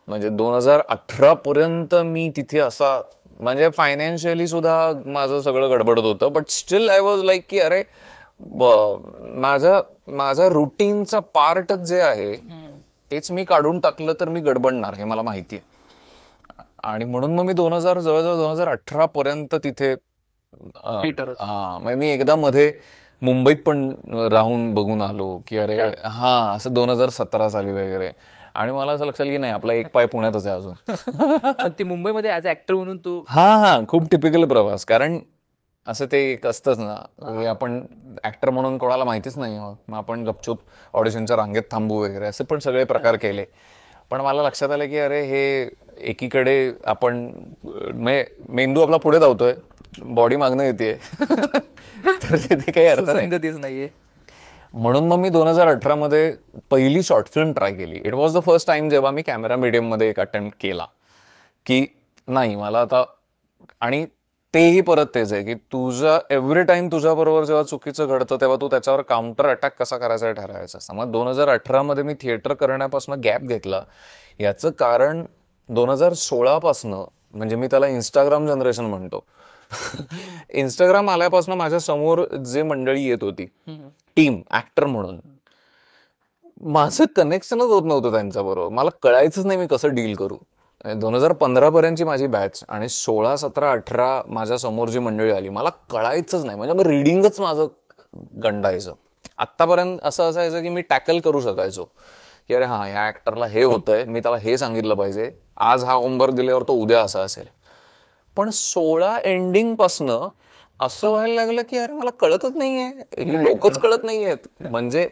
म्हणजे 2018 पर्यंत मी तिथे असा, म्हणजे फायनान्शियली सुद्धा माझं सगळं गडबडत होतं, but still I was like की अरे माझा रुटीनचा पार्ट जे आहे तेच मी काढून टाकलं तर मी गडबडणार, हे मला माहिती आहे. आणि म्हणून मग मी जवळजवळ 2018 पर्यंत तिथे मी एकदा मध्ये मुंबईत पण राहून बघून आलो की अरे असं 2017 साली वगैरे, आणि मला असं लक्षात की नाही, आपला एक पाय पुण्यातच आहे अजून. ते मुंबईमध्ये ऍज ऍक्टर म्हणून तू खूप टिपिकल प्रवास. कारण असं ते एक असतंच ना, आपण ऍक्टर म्हणून कोणाला माहितीच नाही, मग आपण गपचूप ऑडिशनच्या रांगेत थांबू वगैरे असे पण सगळे प्रकार केले. पण मला लक्षात आलं की अरे हे एकीकडे आपण मेंदू आपला पुढे धावतोय, बॉडी मागणं येते, तर ते काही अर्थ नाहीये. म्हणून मग मी 2018 मध्ये पहिली शॉर्ट फिल्म ट्राय केली. It was the first time जेव्हा मी कॅमेरा मीडियम मध्ये एक अटेम्प्ट केला की नाही मला आता, आणि तेही परत तेच आहे की तुझा एव्हरी टाइम तुझ्या बरोबर जेव्हा चुकीचं घडतं तेव्हा तू त्याच्यावर काउंटर अटॅक कसा करायचा हे ठरवायचं असतं. मग 2018 मध्ये मी थिएटर करण्यापासून गॅप घेतला. याचं कारण 2016 पासनं, म्हणजे मी त्याला इंस्टाग्राम जनरेशन म्हणतो, इंस्टाग्राम आल्यापासून माझ्या समोर जे मंडळी येत होती टीम ऍक्टर म्हणून, माझं कनेक्शनच होत नव्हतं त्यांच्याबरोबर. मला कळायचंच नाही मी कसं डील करू. 2015 पर्यंतची माझी बॅच, आणि 16, 17, 18 माझ्या समोर जी मंडळी आली मला कळायचंच नाही. म्हणजे मग रिडिंगच माझं गंडायचं. आत्तापर्यंत असं असायचं की मी टॅकल करू शकायचो की अरे ह्या ऍक्टरला हे होतंय, मी त्याला हे सांगितलं पाहिजे, आज हा होमवर्क दिल्यावर तो उद्या असा असेल. पण 16 एंडिंग पासनं असं व्हायला लागलं की अरे मला कळतच नाहीये, लोकच कळत नाहीयेत. म्हणजे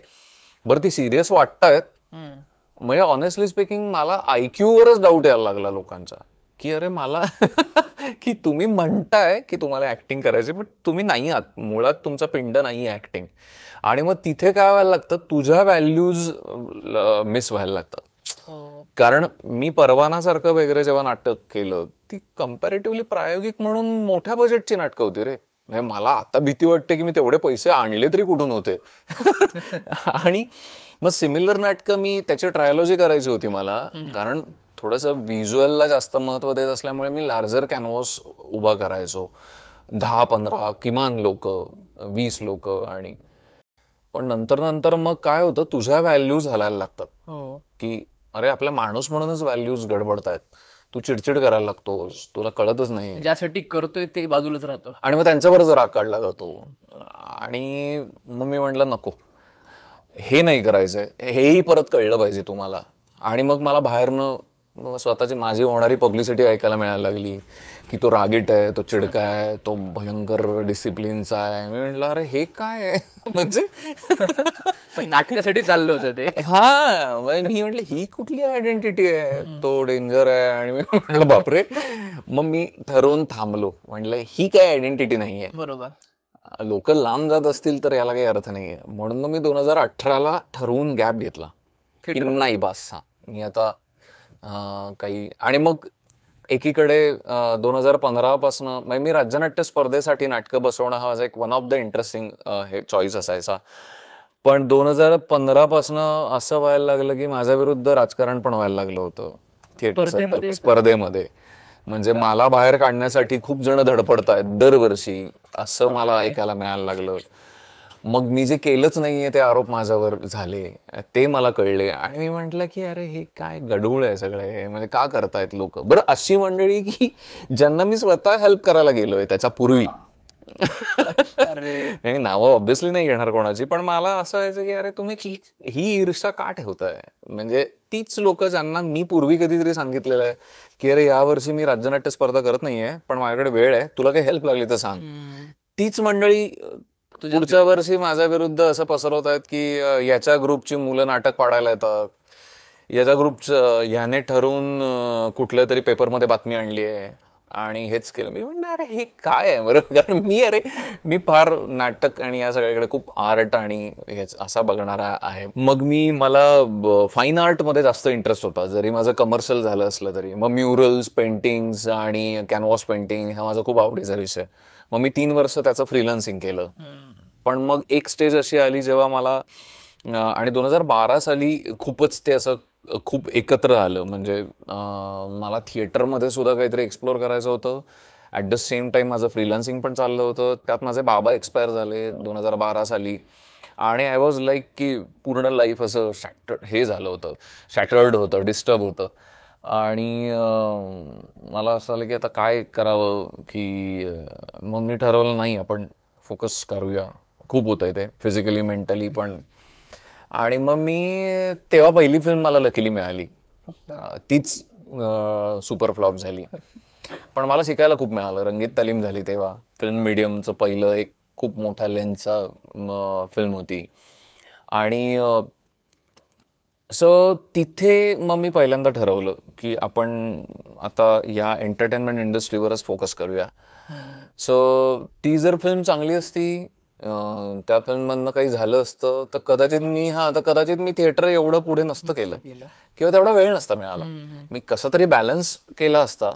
बरं ती सिरियस वाटतायत, म्हणजे ऑनेस्टली स्पीकिंग मला IQ वरच डाऊट यायला लागला लोकांचा की अरे मला की तुम्ही म्हणताय की तुम्हाला ऍक्टिंग करायची, पण तुम्ही नाही आहात, मुळात तुमचा पिंड नाही ऍक्टिंग. आणि मग तिथे काय व्हायला लागतं, तुझ्या व्हॅल्यूज मिस व्हायला लागतात. कारण मी परवानासारखं वगैरे जेव्हा नाटक केलं, ती कम्पॅरेटिव्हली प्रायोगिक म्हणून मोठ्या बजेटची नाटकं होती रे. म्हणजे मला आता भीती वाटते की मी तेवढे पैसे आणले तरी कुठून होते. आणि मग सिमिलर नाटकं मी त्याची ट्रायोलॉजी करायची होती मला, कारण थोडंसं व्हिज्युअलला जास्त महत्व देत असल्यामुळे मी लार्जर कॅनव्हास उभा करायचो. 10-15 किमान लोक, 20 लोक. आणि पण नंतर नंतर मग काय होतं, तुझ्या व्हॅल्यूज हलायला लागतात की अरे आपल्या माणूस म्हणूनच व्हॅल्यूज गडबडतायत, तू चिडचिड करायला लागतोस, तुला कळतच नाही. ज्यासाठी करतोय ते बाजूलाच राहतो. आणि मग त्यांच्यावरच राग काढला जातो. आणि मग मी म्हटलं नको, हे नाही करायचंय, हेही परत कळलं पाहिजे तुम्हाला. आणि मग मला बाहेरनं स्वतःची माझी होणारी पब्लिसिटी ऐकायला मिळायला लागली की तो रागीट आहे, तो चिडका आहे, तो भयंकर डिसिप्लिनचा आहे. मी म्हटलं अरे हे काय आहे म्हणजे नाटकासाठी चाललं होतं ते. हा, मी म्हटलं ही कुठली आयडेंटिटी आहे, तो डेंजर आहे. आणि मी म्हटलं बापरे. मग मी ठरवून थांबलो, म्हटलं ही काय आयडेंटिटी नाहीये. बरोबर. लोक लांब जात असतील तर याला काही अर्थ नाहीये. म्हणून मग मी 2018ला ठरवून गॅप घेतला की नाही बस, हा मी आता काही. आणि मग एकीकडे 2015 पासून म्हणजे मी राज्यनाट्य स्पर्धेसाठी नाटकं बसवणं हा माझा एक वन ऑफ द इंटरेस्टिंग हे चॉईस असायचा. पण 2015 पासून असं व्हायला लागलं की माझ्या विरुद्ध राजकारण पण व्हायला लागलं होतं थिएटर स्पर्धेमध्ये. म्हणजे मला बाहेर काढण्यासाठी खूप जण धडपडतायत दरवर्षी, असं मला ऐकायला मिळायला लागलं. मग मी जे केलंच नाहीये ते आरोप माझ्यावर झाले, ते मला कळले. आणि मी म्हटलं की अरे हे काय गढूळ आहे सगळे, म्हणजे का करतायत लोक. बरं अशी मंडळी की ज्यांना मी स्वतः हेल्प करायला गेलोय त्याच्या पूर्वी, नावं ऑब्व्हियसली नाही घेणार कोणाची, पण मला असं व्हायचं की अरे तुम्ही ही ईर्ष्या का ठेवताय. म्हणजे तीच लोक ज्यांना मी पूर्वी कधीतरी सांगितलेलं आहे की अरे यावर्षी मी राज्यनाट्य स्पर्धा करत नाहीये पण माझ्याकडे वेळ आहे, तुला काही हेल्प लागली तर सांग, तीच मंडळी पुढच्या वर्षी माझ्या विरुद्ध असं पसरवत आहेत की याच्या ग्रुपची मुलं नाटक पाडायला येतात, याच्या ग्रुपचं ह्याने ठरवून कुठल्या तरी पेपरमध्ये बातमी आणली आहे आणि हेच केलं. मी म्हणणार अरे हे काय आहे बरं. कारण मी फार नाटक आणि या सगळ्याकडे खूप आर्ट आणि हेच असा बघणारा आहे. मग मला फाईन आर्टमध्ये जास्त इंटरेस्ट होता, जरी माझं कमर्शियल झालं असलं तरी. मग म्युरल्स, पेंटिंग्स आणि कॅनव्हास पेंटिंग हा माझा खूप आवडीचा विषय. मग मी 3 वर्ष त्याचं फ्रीलान्सिंग केलं. पण मग एक स्टेज अशी आली जेव्हा मला आणि 2012 साली खूपच ते असं खूप एकत्र आलं. म्हणजे मला थिएटरमध्ये सुद्धा काहीतरी एक्सप्लोर करायचं होतं. ॲट द सेम टाइम माझं फ्रीलान्सिंग पण चाललं होतं. त्यात माझे बाबा एक्सपायर झाले 2012 साली. आणि आय वॉज लाईक की पूर्ण लाईफ असं हे झालं होतं, शॅटर्ड होतं, डिस्टर्ब होतं. आणि मला असं आलं की आता काय करावं की मग मी ठरवलं नाही आपण फोकस करूया. खूप होतं ते फिजिकली मेंटली पण. आणि मग मी तेव्हा पहिली फिल्म मला लकीली मिळाली, तीच सुपर फ्लॉप झाली. पण मला शिकायला खूप मिळालं. रंगीत तालीम झाली तेव्हा. फिल्म मीडियमचं पहिलं एक खूप मोठ्या लेन्सचा फिल्म होती. आणि सो तिथे मग मी पहिल्यांदा ठरवलं की आपण आता या एंटरटेनमेंट इंडस्ट्रीवरच फोकस करूया. सो ती जर फिल्म चांगली असती, त्या फिल्ममधनं काही झालं असतं तर कदाचित मी थिएटर एवढं पुढे नसतं केलं किंवा तेवढा वेळ नसता मिळाला. मी कसं तरी बॅलन्स केला असता.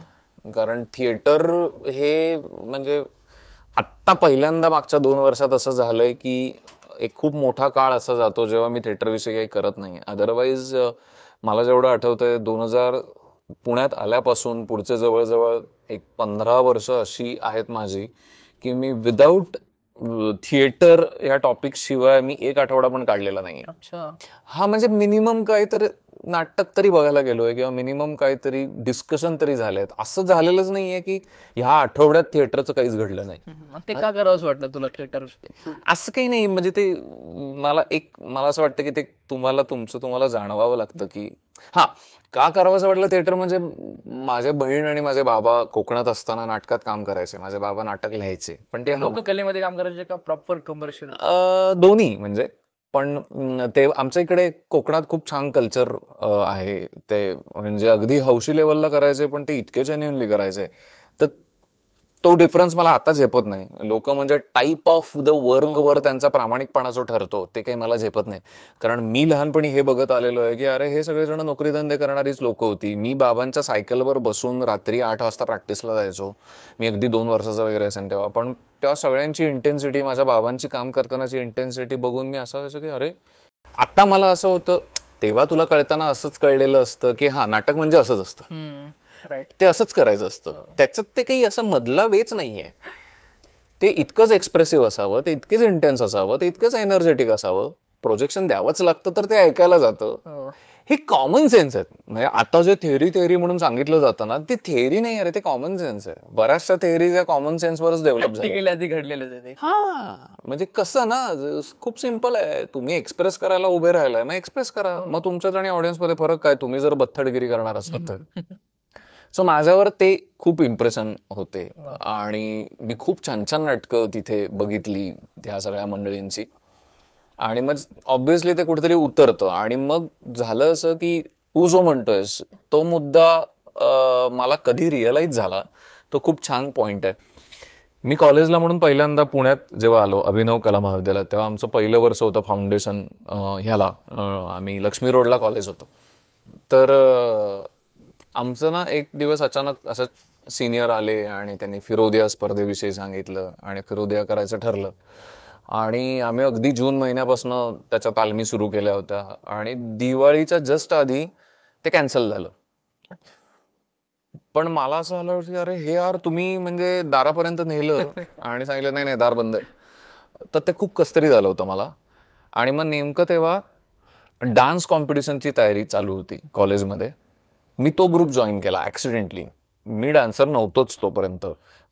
कारण थिएटर हे म्हणजे आत्ता पहिल्यांदा मागच्या 2 वर्षात असं झालंय की एक खूप मोठा काळ असा जातो जेव्हा मी थिएटरविषयी काही करत नाही. अदरवाईज मला जेवढं आठवतंय 2000 पुण्यात आल्यापासून पुढचे जवळजवळ एक 15 वर्ष अशी आहेत माझी की मी विदाऊट थिएटर या टॉपिक शिवाय मी एक आठवडा पण काढलेला नाही. हा म्हणजे मिनिमम काहीतरी नाटक तरी बघायला गेलोय किंवा मिनिमम काहीतरी डिस्कशन तरी झालेत. असं झालेलंच नाहीये की ह्या आठवड्यात थिएटरचं काहीच घडलं नाही. ते का करावंच वाटलं तुला थिएटर? असं काही नाही. म्हणजे ते मला असं वाटतं की ते तुम्हाला जाणवावं लागतं की हा का करावंसं वाटलं थिएटर. म्हणजे माझे बहीण आणि माझे बाबा कोकणात असताना नाटकात काम करायचे. माझे बाबा नाटक लिहायचे, पण ते लोककलेमध्ये काम करायचे का प्रॉपर कमर्शियल? दोन्ही. म्हणजे पण ते आमच्या इकडे कोकणात खूप छान कल्चर आहे. ते म्हणजे अगदी हौशी लेवलला करायचे पण ते इतके जेन्युइनली करायचे. तर तो डिफरन्स मला आता झेपत नाही. लोक म्हणजे टाईप ऑफ द वर्कवर त्यांचा प्रामाणिकपणा जो ठरतो ते काही मला झेपत नाही. कारण मी लहानपणी हे बघत आलेलो आहे की अरे हे सगळेजण नोकरी धंदे करणारीच लोक होती. मी बाबांच्या सायकलवर बसून रात्री 8 वाजता प्रॅक्टिसला जायचो. मी अगदी 2 वर्षाचा वगैरे असेल तेव्हा. पण त्या सगळ्यांची इंटेन्सिटी, माझ्या बाबांची काम करतानाची इंटेन्सिटी बघून मी असं व्हायचं की अरे आता मला असं होतं. तेव्हा तुला कळताना असंच कळलेलं असतं की हा नाटक म्हणजे असंच असतं, राईट. ते असंच करायचं असतं. त्याच्यात ते काही असं मधला वेच नाहीये. ते इतकंच एक्सप्रेसिव्ह असावं, ते इतकेच इंटेन्स असावं, ते इतकंच एनर्जेटिक असावं. प्रोजेक्शन द्यावंच लागतं तर ते ऐकायला जातं. हे कॉमन सेन्स आहेत. म्हणजे आता जे थेअरी म्हणून सांगितलं जातं ना, ती थेअरी नाही अरे, ते कॉमन सेन्स आहे. बऱ्याचशा थेअरी त्या कॉमन सेन्सवरच डेव्हलप झाल्या. आधी घडलेलं ते. हा म्हणजे कसं ना, खूप सिम्पल आहे. तुम्ही एक्सप्रेस करायला उभे राहिलाय, मग एक्सप्रेस करा. मग तुमच्यात आणि ऑडियन्समध्ये फरक काय? तुम्ही जर बथ्थडगिरी करणार असाल तर. सो माझ्यावर ते खूप इम्प्रेशन होते. आणि मी खूप छान छान नाटकं तिथे बघितली त्या सगळ्या मंडळींची. आणि मग ऑब्व्हियसली ते कुठेतरी उतरतं. आणि मग झालं असं की तू जो म्हणतोयस तो मुद्दा मला कधी रिअलाइज झाला, तो खूप छान पॉइंट आहे. मी कॉलेजला म्हणून पहिल्यांदा पुण्यात जेव्हा आलो अभिनव कला महाविद्यालयात, तेव्हा आमचं पहिलं वर्ष होतं फाउंडेशन ह्याला. आम्ही लक्ष्मी रोडला कॉलेज होतो. तर आमचं ना एक दिवस अचानक असं सिनियर आले आणि त्यांनी फिरोदिया स्पर्धेविषयी सांगितलं आणि फिरोदिया करायचं ठरलं. आणि आम्ही अगदी जून महिन्यापासून त्याच्या तालमी सुरू केल्या होत्या. आणि दिवाळीच्या जस्ट आधी ते कॅन्सल झालं. पण मला असं झालं की अरे हे यार, तुम्ही म्हणजे दारापर्यंत नेलं आणि सांगितलं नाही नाही दार बंद आहे. तर ते खूप कसतरी झालं होतं मला. आणि मग नेमकं तेव्हा डान्स कॉम्पिटिशनची तयारी चालू होती कॉलेजमध्ये. मी तो ग्रुप जॉईन केला ऍक्सिडेंटली. मी डान्सर नव्हतोच तोपर्यंत.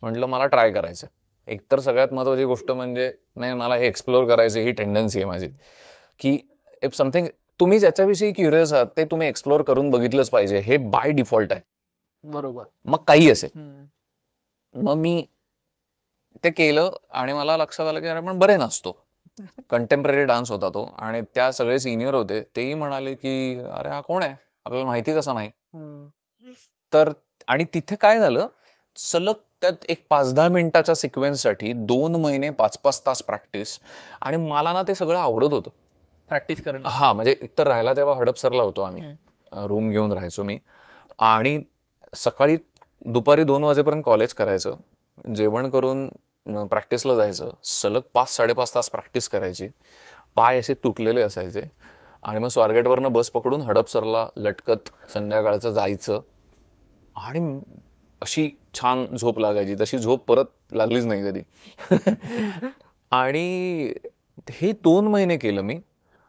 म्हटलं मला ट्राय करायचं. एकतर सगळ्यात महत्वाची गोष्ट म्हणजे नाही, मला हे एक्सप्लोअर करायची ही टेंडन्सी आहे माझी, की इफ समथिंग तुम्ही ज्याच्याविषयी क्युरियस आहात ते तुम्ही एक्सप्लोअर करून बघितलंच पाहिजे. हे बाय डिफॉल्ट आहे. बरोबर. मग काही असेल. मग मी ते केलं आणि मला लक्षात आलं की अरे पण बरे नसतो. कंटेम्पररी डान्स होता तो. आणि त्या सगळे सिनियर होते, तेही म्हणाले की अरे हा कोण आहे, आपल्याला माहिती कसं नाही. तर आणि तिथे काय झालं, सलग त्यात एक 5-10 मिनिटाच्या सिक्वेन्ससाठी 2 महिने 5-5 तास प्रॅक्टिस. आणि मला ना ते सगळं आवडत होतं. प्रॅक्टिस करणं. हा म्हणजे एकतर राहायला तेव्हा हडपसरला होतो आम्ही, रूम घेऊन राहायचो मी. आणि सकाळी दुपारी 2 वाजेपर्यंत कॉलेज करायचं, जेवण करून प्रॅक्टिसला जायचं. सलग 5-5.5 तास प्रॅक्टिस करायची. पाय असे तुटलेले असायचे. आणि मग स्वारगेटवरनं बस पकडून हडपसरला लटकत संध्याकाळचं जायचं. आणि अशी छान झोप लागायची. तशी झोप परत लागलीच नाही कधी. आणि हे 2 महिने केलं मी.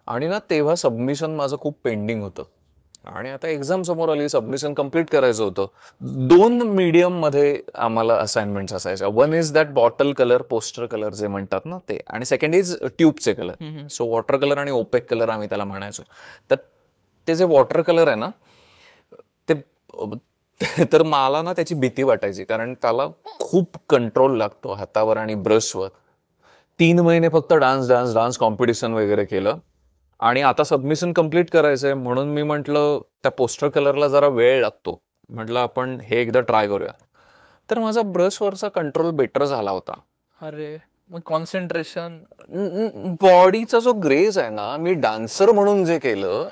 आणि ना तेव्हा सबमिशन माझं खूप पेंडिंग होतं. आणि आता एक्झाम समोर आली, सबमिशन कम्प्लीट करायचं होतं. 2 मीडियम मध्ये आम्हाला असाइनमेंट्स असायच्या. One is that bottle colour, poster colour जे म्हणतात ना ते, आणि सेकंड इज ट्यूबचे कलर. सो वॉटर कलर आणि ओपेक कलर आम्ही त्याला म्हणायचो. तर ते जे वॉटर कलर आहे ना ते, तर मला ना त्याची भीती वाटायची, कारण त्याला खूप कंट्रोल लागतो हातावर आणि ब्रशवर. 3 महिने फक्त डान्स डान्स डान्स कॉम्पिटिशन वगैरे केलं. आणि आता सबमिशन कम्प्लीट करायचंय म्हणून मी म्हटलं त्या पोस्टर कलरला जरा वेळ लागतो, म्हटलं आपण हे एकदा ट्राय करूया. तर माझा ब्रशवरचा कंट्रोल बेटर झाला होता. अरे मग कॉन्सन्ट्रेशन. बॉडीचा जो ग्रेस आहे ना, मी डान्सर म्हणून जे केलं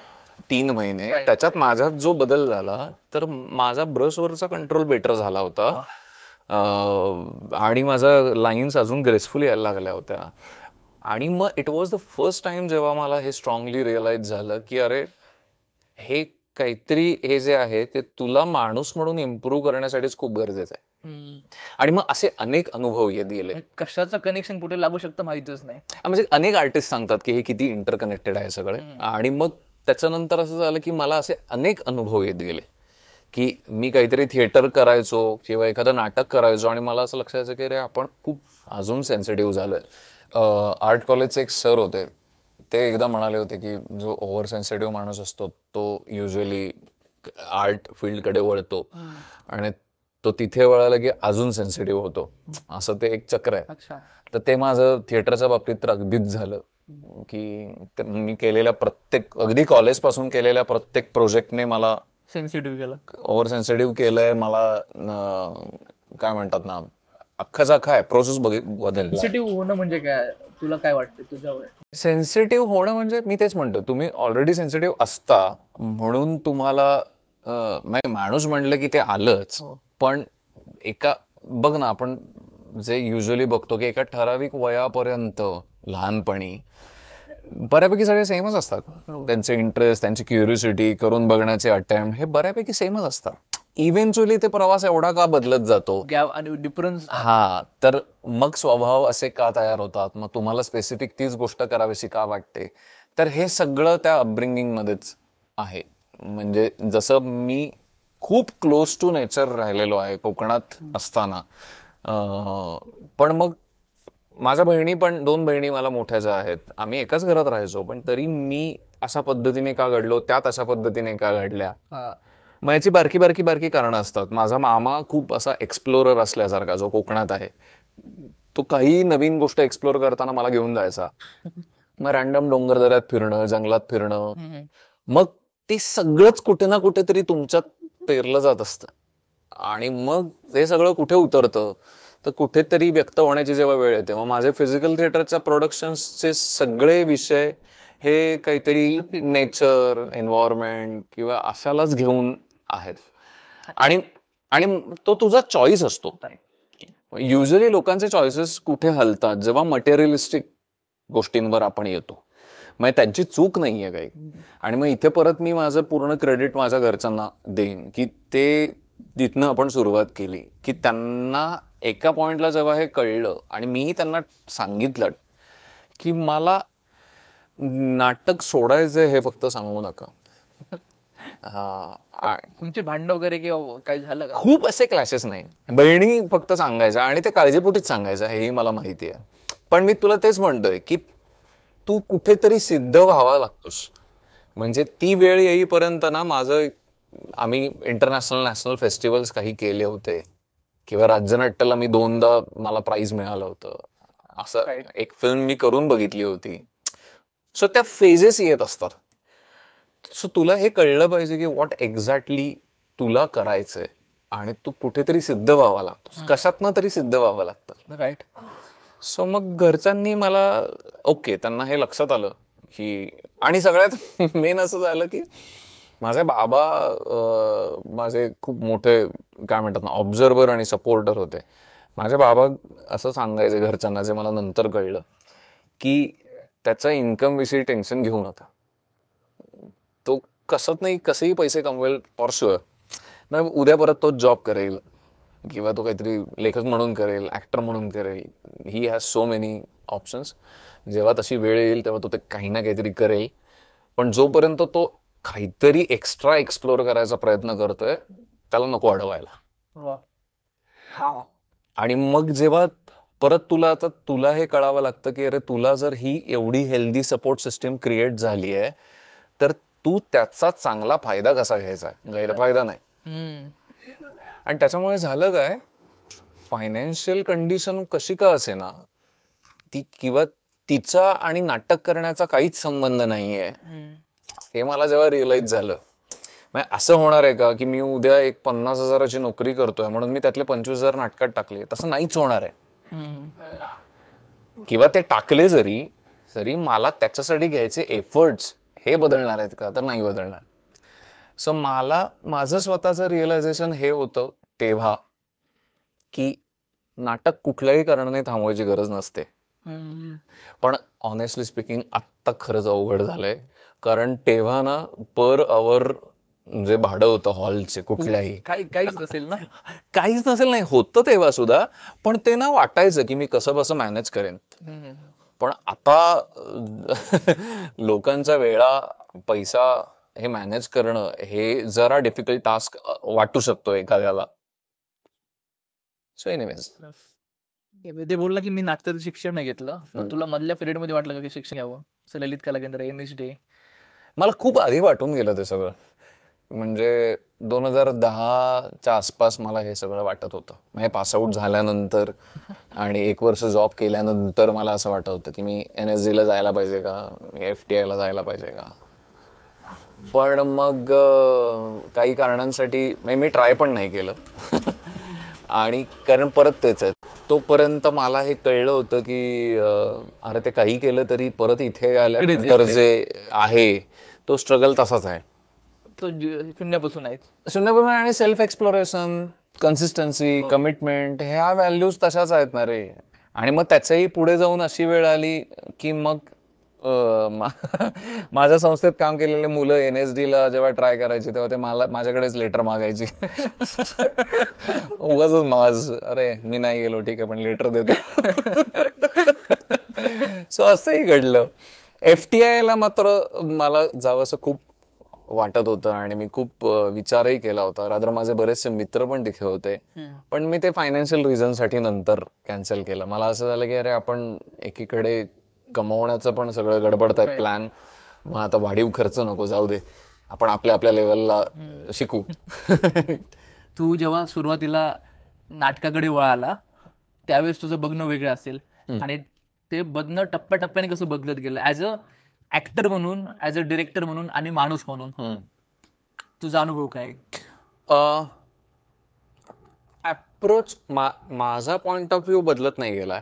3 महिने, त्याच्यात माझ्यात जो बदल झाला, तर माझा ब्रशवरचा कंट्रोल बेटर झाला होता. आणि माझा लाईन्स अजून ग्रेसफुली यायला लागल्या होत्या. आणि मग it was the first time जेव्हा मला हे स्ट्रॉंगली रिअलाइज झालं की अरे हे काहीतरी, हे जे आहे ते तुला माणूस म्हणून इम्प्रूव्ह करण्यासाठीच खूप गरजेचं आहे. आणि मग असे अनेक अनुभव येत गेले. कशाचं कनेक्शन कुठे लागू शकतं माहितीच नाही. म्हणजे अनेक आर्टिस्ट सांगतात की हे किती इंटरकनेक्टेड आहे सगळे. आणि मग त्याच्यानंतर असं झालं की मला असे अनेक अनुभव येत गेले की मी काहीतरी थिएटर करायचो किंवा एखादं नाटक करायचो आणि मला असं लक्षात यायचं की अरे आपण खूप अजून सेन्सिटिव्ह झालोय. आर्ट कॉलेजचे एक सर होते, ते एकदा म्हणाले होते की जो ओव्हर सेन्सिटिव्ह माणूस असतो तो युजली आर्ट फील्डकडे वळतो आणि तो तिथे वळाला की अजून सेन्सिटिव्ह होतो, असं ते एक चक्र आहे. तर ते माझं थिएटरच्या बाबतीत तर अगदीच झालं की मी केलेल्या प्रत्येक, अगदी कॉलेजपासून केलेल्या प्रत्येक प्रोजेक्टने मला सेन्सिटिव्ह केलं, ओव्हर सेन्सिटिव्ह केलंय मला. काय म्हणतात ना, अख्खाचा अख्खा अप्रोचच बदलला. सेन्सिटिव्ह होणं म्हणजे काय, तुला काय वाटतं तुझ्यावर? सेन्सिटिव्ह होणं म्हणजे मी तेच म्हणतो, तुम्ही ऑलरेडी सेन्सिटिव्ह असता म्हणून तुम्हाला म्हणजे माणूस म्हणलं की ते आलंच. पण एका बघ ना, आपण जे युजली बघतो की एका ठराविक वयापर्यंत लहानपणी बऱ्यापैकी सगळे सेमच असतात. त्यांचे इंटरेस्ट, त्यांची क्युरियोसिटी, करून बघण्याचे अटेम्प्ट हे बऱ्यापैकी सेमच असतात. इव्हेंच्युअली ते प्रवास एवढा का बदलत जातो? गॅप आणि डिफरन्स. हा, तर मग स्वभाव असे का तयार होतात, मग तुम्हाला स्पेसिफिक तीच गोष्ट करावीशी का वाटते, तर हे सगळं त्या अपब्रिंगिंग मध्येच आहे. म्हणजे जसं मी खूप क्लोज टू नेचर राहिलेलो आहे कोकणात असताना, पण मग माझ्या बहिणी पण, 2 बहिणी मला मोठ्या ज्या आहेत, आम्ही एकाच घरात राहायचो, पण तरी मी अशा पद्धतीने का घडलो, त्या तशा पद्धतीने का घडल्या, मग याची बारकी बारकी बारकी कारणं असतात. माझा मामा खूप असा एक्सप्लोरर असल्यासारखा, जो कोकणात आहे, तो काही नवीन गोष्ट एक्सप्लोर करताना मला घेऊन जायचा. मग रॅन्डम डोंगरदऱ्यात फिरणं, जंगलात फिरणं, मग ते सगळंच कुठे ना कुठेतरी तुमच्यात पेरलं जात असतं. आणि मग ते सगळं कुठे उतरतं, तर कुठेतरी व्यक्त होण्याची जेव्हा वेळ येते, मग माझे फिजिकल थिएटरच्या प्रोडक्शन्सचे सगळे विषय हे काहीतरी नेचर, एन्व्हायरमेंट किंवा अशालाच घेऊन आहेत. आणि आणि तो तुझा चॉईस असतो. युजली लोकांचे चॉईसेस कुठे हलतात, जेव्हा मटेरियलिस्टिक गोष्टींवर आपण येतो. मग त्यांची चूक नाहीये काही. आणि मग इथे परत मी माझं पूर्ण क्रेडिट माझ्या घरच्यांना देईन, की ते तिथनं आपण सुरुवात केली, की त्यांना एका पॉइंटला जेव्हा हे कळलं आणि मीही त्यांना सांगितलं की मला नाटक सोडायचं हे फक्त सांगू नका. तुमचे भांडण वगैरे किंवा काय झालं का? खूप असे क्लॅशेस नाही. बहिणी फक्त सांगायच्या आणि ते काळजीपोटीच सांगायचं, हेही मला माहिती आहे. पण मी तुला तेच म्हणतोय की तू कुठेतरी सिद्ध व्हावा लागतोस. म्हणजे ती वेळ येईपर्यंत ना, आम्ही इंटरनॅशनल नॅशनल फेस्टिवल्स काही केले होते, किंवा राज्यनाट्याला मी 2दा मला प्राइज मिळालं होतं. असं एक फिल्म मी करून बघितली होती. सो त्या फेजेस येत असतात. सो तुला हे कळलं पाहिजे की व्हॉट एक्झॅक्टली तुला करायचंय आणि तू कुठेतरी सिद्ध व्हावा लागतो, कशातनं तरी सिद्ध व्हावं लागतं. राईट. सो मग घरच्यांनी मला ओके, त्यांना हे लक्षात आलं की, आणि सगळ्यात मेन असं झालं की माझे बाबा माझे खूप मोठे काय म्हणतात ना, ऑब्झर्वर आणि सपोर्टर होते. माझे बाबा असं सांगायचे घरच्यांना, जे मला नंतर कळलं, की त्याचा इन्कम विषयी टेन्शन घेऊ नका, तो कसत नाही कसेही पैसे कमवेल फॉर शुअर. मग उद्या परत तोच जॉब करेल, किंवा तो काहीतरी लेखक म्हणून करेल, ऍक्टर म्हणून करेल. He has so many options. जेव्हा तशी वेळ येईल तेव्हा तो ते काही ना काहीतरी करेल. पण जोपर्यंत तो काहीतरी एक्स्ट्रा एक्सप्लोर करायचा प्रयत्न करतोय, त्याला नको अडवायला. आणि मग जेव्हा परत तुला हे कळावं लागतं की अरे, तुला जर ही एवढी हेल्दी सपोर्ट सिस्टीम क्रिएट झाली आहे, तर तू त्याचा चांगला फायदा कसा घ्यायचा, गैरफायदा नाही. आणि त्याच्यामुळे झालं काय, फायनान्शियल कंडिशन कशी का असे ना, ती किंवा तिचा आणि नाटक करण्याचा काहीच संबंध नाहीये, हे मला जेव्हा रिअलाइज झालं. म्हणजे असं होणार आहे का की मी उद्या एक 50,000ची नोकरी करतोय म्हणून मी त्यातले 25,000 नाटकात टाकले, तसं नाहीच होणार आहे. किंवा ते टाकले जरी मला त्याच्यासाठी घ्यायचे एफर्ट्स हे बदलणार आहेत का, तर नाही बदलणार. सो मला माझं स्वतःचं रिअलायझेशन हे होतं तेव्हा, की नाटक कुठल्याही कारणाने थांबवायची गरज नसते. पण ऑनेस्टली स्पीकिंग आत्ता खरंच अवघड झालंय. कारण तेव्हा ना, पर आवर जे भाडं होतं हॉलचे कुठल्याही, काहीच नसेल ना, काहीच नसेल, नाही होतं तेव्हा सुद्धा. पण ते ना वाटायचं की मी कसं बसं मॅनेज करेन. पण आता लोकांचा वेळा, पैसा हे मॅनेज करणं हे जरा डिफिकल्ट टास्क वाटू शकतो एखाद्याला. सो एनिवेज, ते बोलला की मी नाटकाचं शिक्षण नाही घेतलं, तर तुला मधल्या पिरियड मध्ये वाटलं का की शिक्षण घ्यावं, असं ललित कला केंद्र, NSD? मला खूप आधी वाटून गेलं ते सगळं. म्हणजे 2010च्या आसपास मला हे सगळं वाटत होतं. म्हणजे पासआउट झाल्यानंतर आणि 1 वर्ष जॉब केल्यानंतर मला असं वाटत होतं की मी NSDला जायला पाहिजे का, FTIला जायला पाहिजे का. पण मग काही कारणांसाठी मी ट्राय पण नाही केलं. आणि कारण परत तेच आहे, तोपर्यंत मला हे कळलं होतं की अरे ते काही केलं तरी परत इथे आल्यानंतर जे आहे तो स्ट्रगल तसाच आहे. तो शून्यापासून आहे. शून्यप्रमाणे आणि सेल्फ एक्सप्लोरेशन, कन्सिस्टन्सी, कमिटमेंट ह्या व्हॅल्यूज तशाच आहेत ना रे. आणि मग त्याच्याही पुढे जाऊन अशी वेळ आली की मग माझ्या संस्थेत काम केलेले मुलं NSD ला जेव्हा ट्राय करायची तेव्हा ते माझ्याकडेच लेटर मागायची. उगाच माज, अरे मी नाही गेलो ठीक आहे पण लेटर देतो. सो असंही घडलं. FTI ला मात्र मला जावंसं खूप वाटत होतं आणि मी खूप विचारही केला होता. रादर माझे बरेचसे मित्र पण तिथे होते, पण मी ते फायनान्शियल रिझन साठी नंतर कॅन्सल केलं. मला असं झालं की अरे आपण एकीकडे कमवण्याचं पण सगळं गडबडताय प्लॅन, मग आता वाढीव खर्च नको, जाऊ दे आपण आपल्या आपल्या लेवलला शिकू. तू जेव्हा सुरुवातीला नाटकाकडे वळाला त्यावेळेस तुझं बघणं वेगळं असेल आणि ते बघणं टप्प्याटप्प्याने कसं बदलत गेलं ऍज अ ऍक्टर म्हणून, ऍज अ डिरेक्टर म्हणून आणि माणूस म्हणून तुझा अनुभव काय? अप्रोच माझा पॉइंट ऑफ व्ह्यू बदलत नाही गेलाय,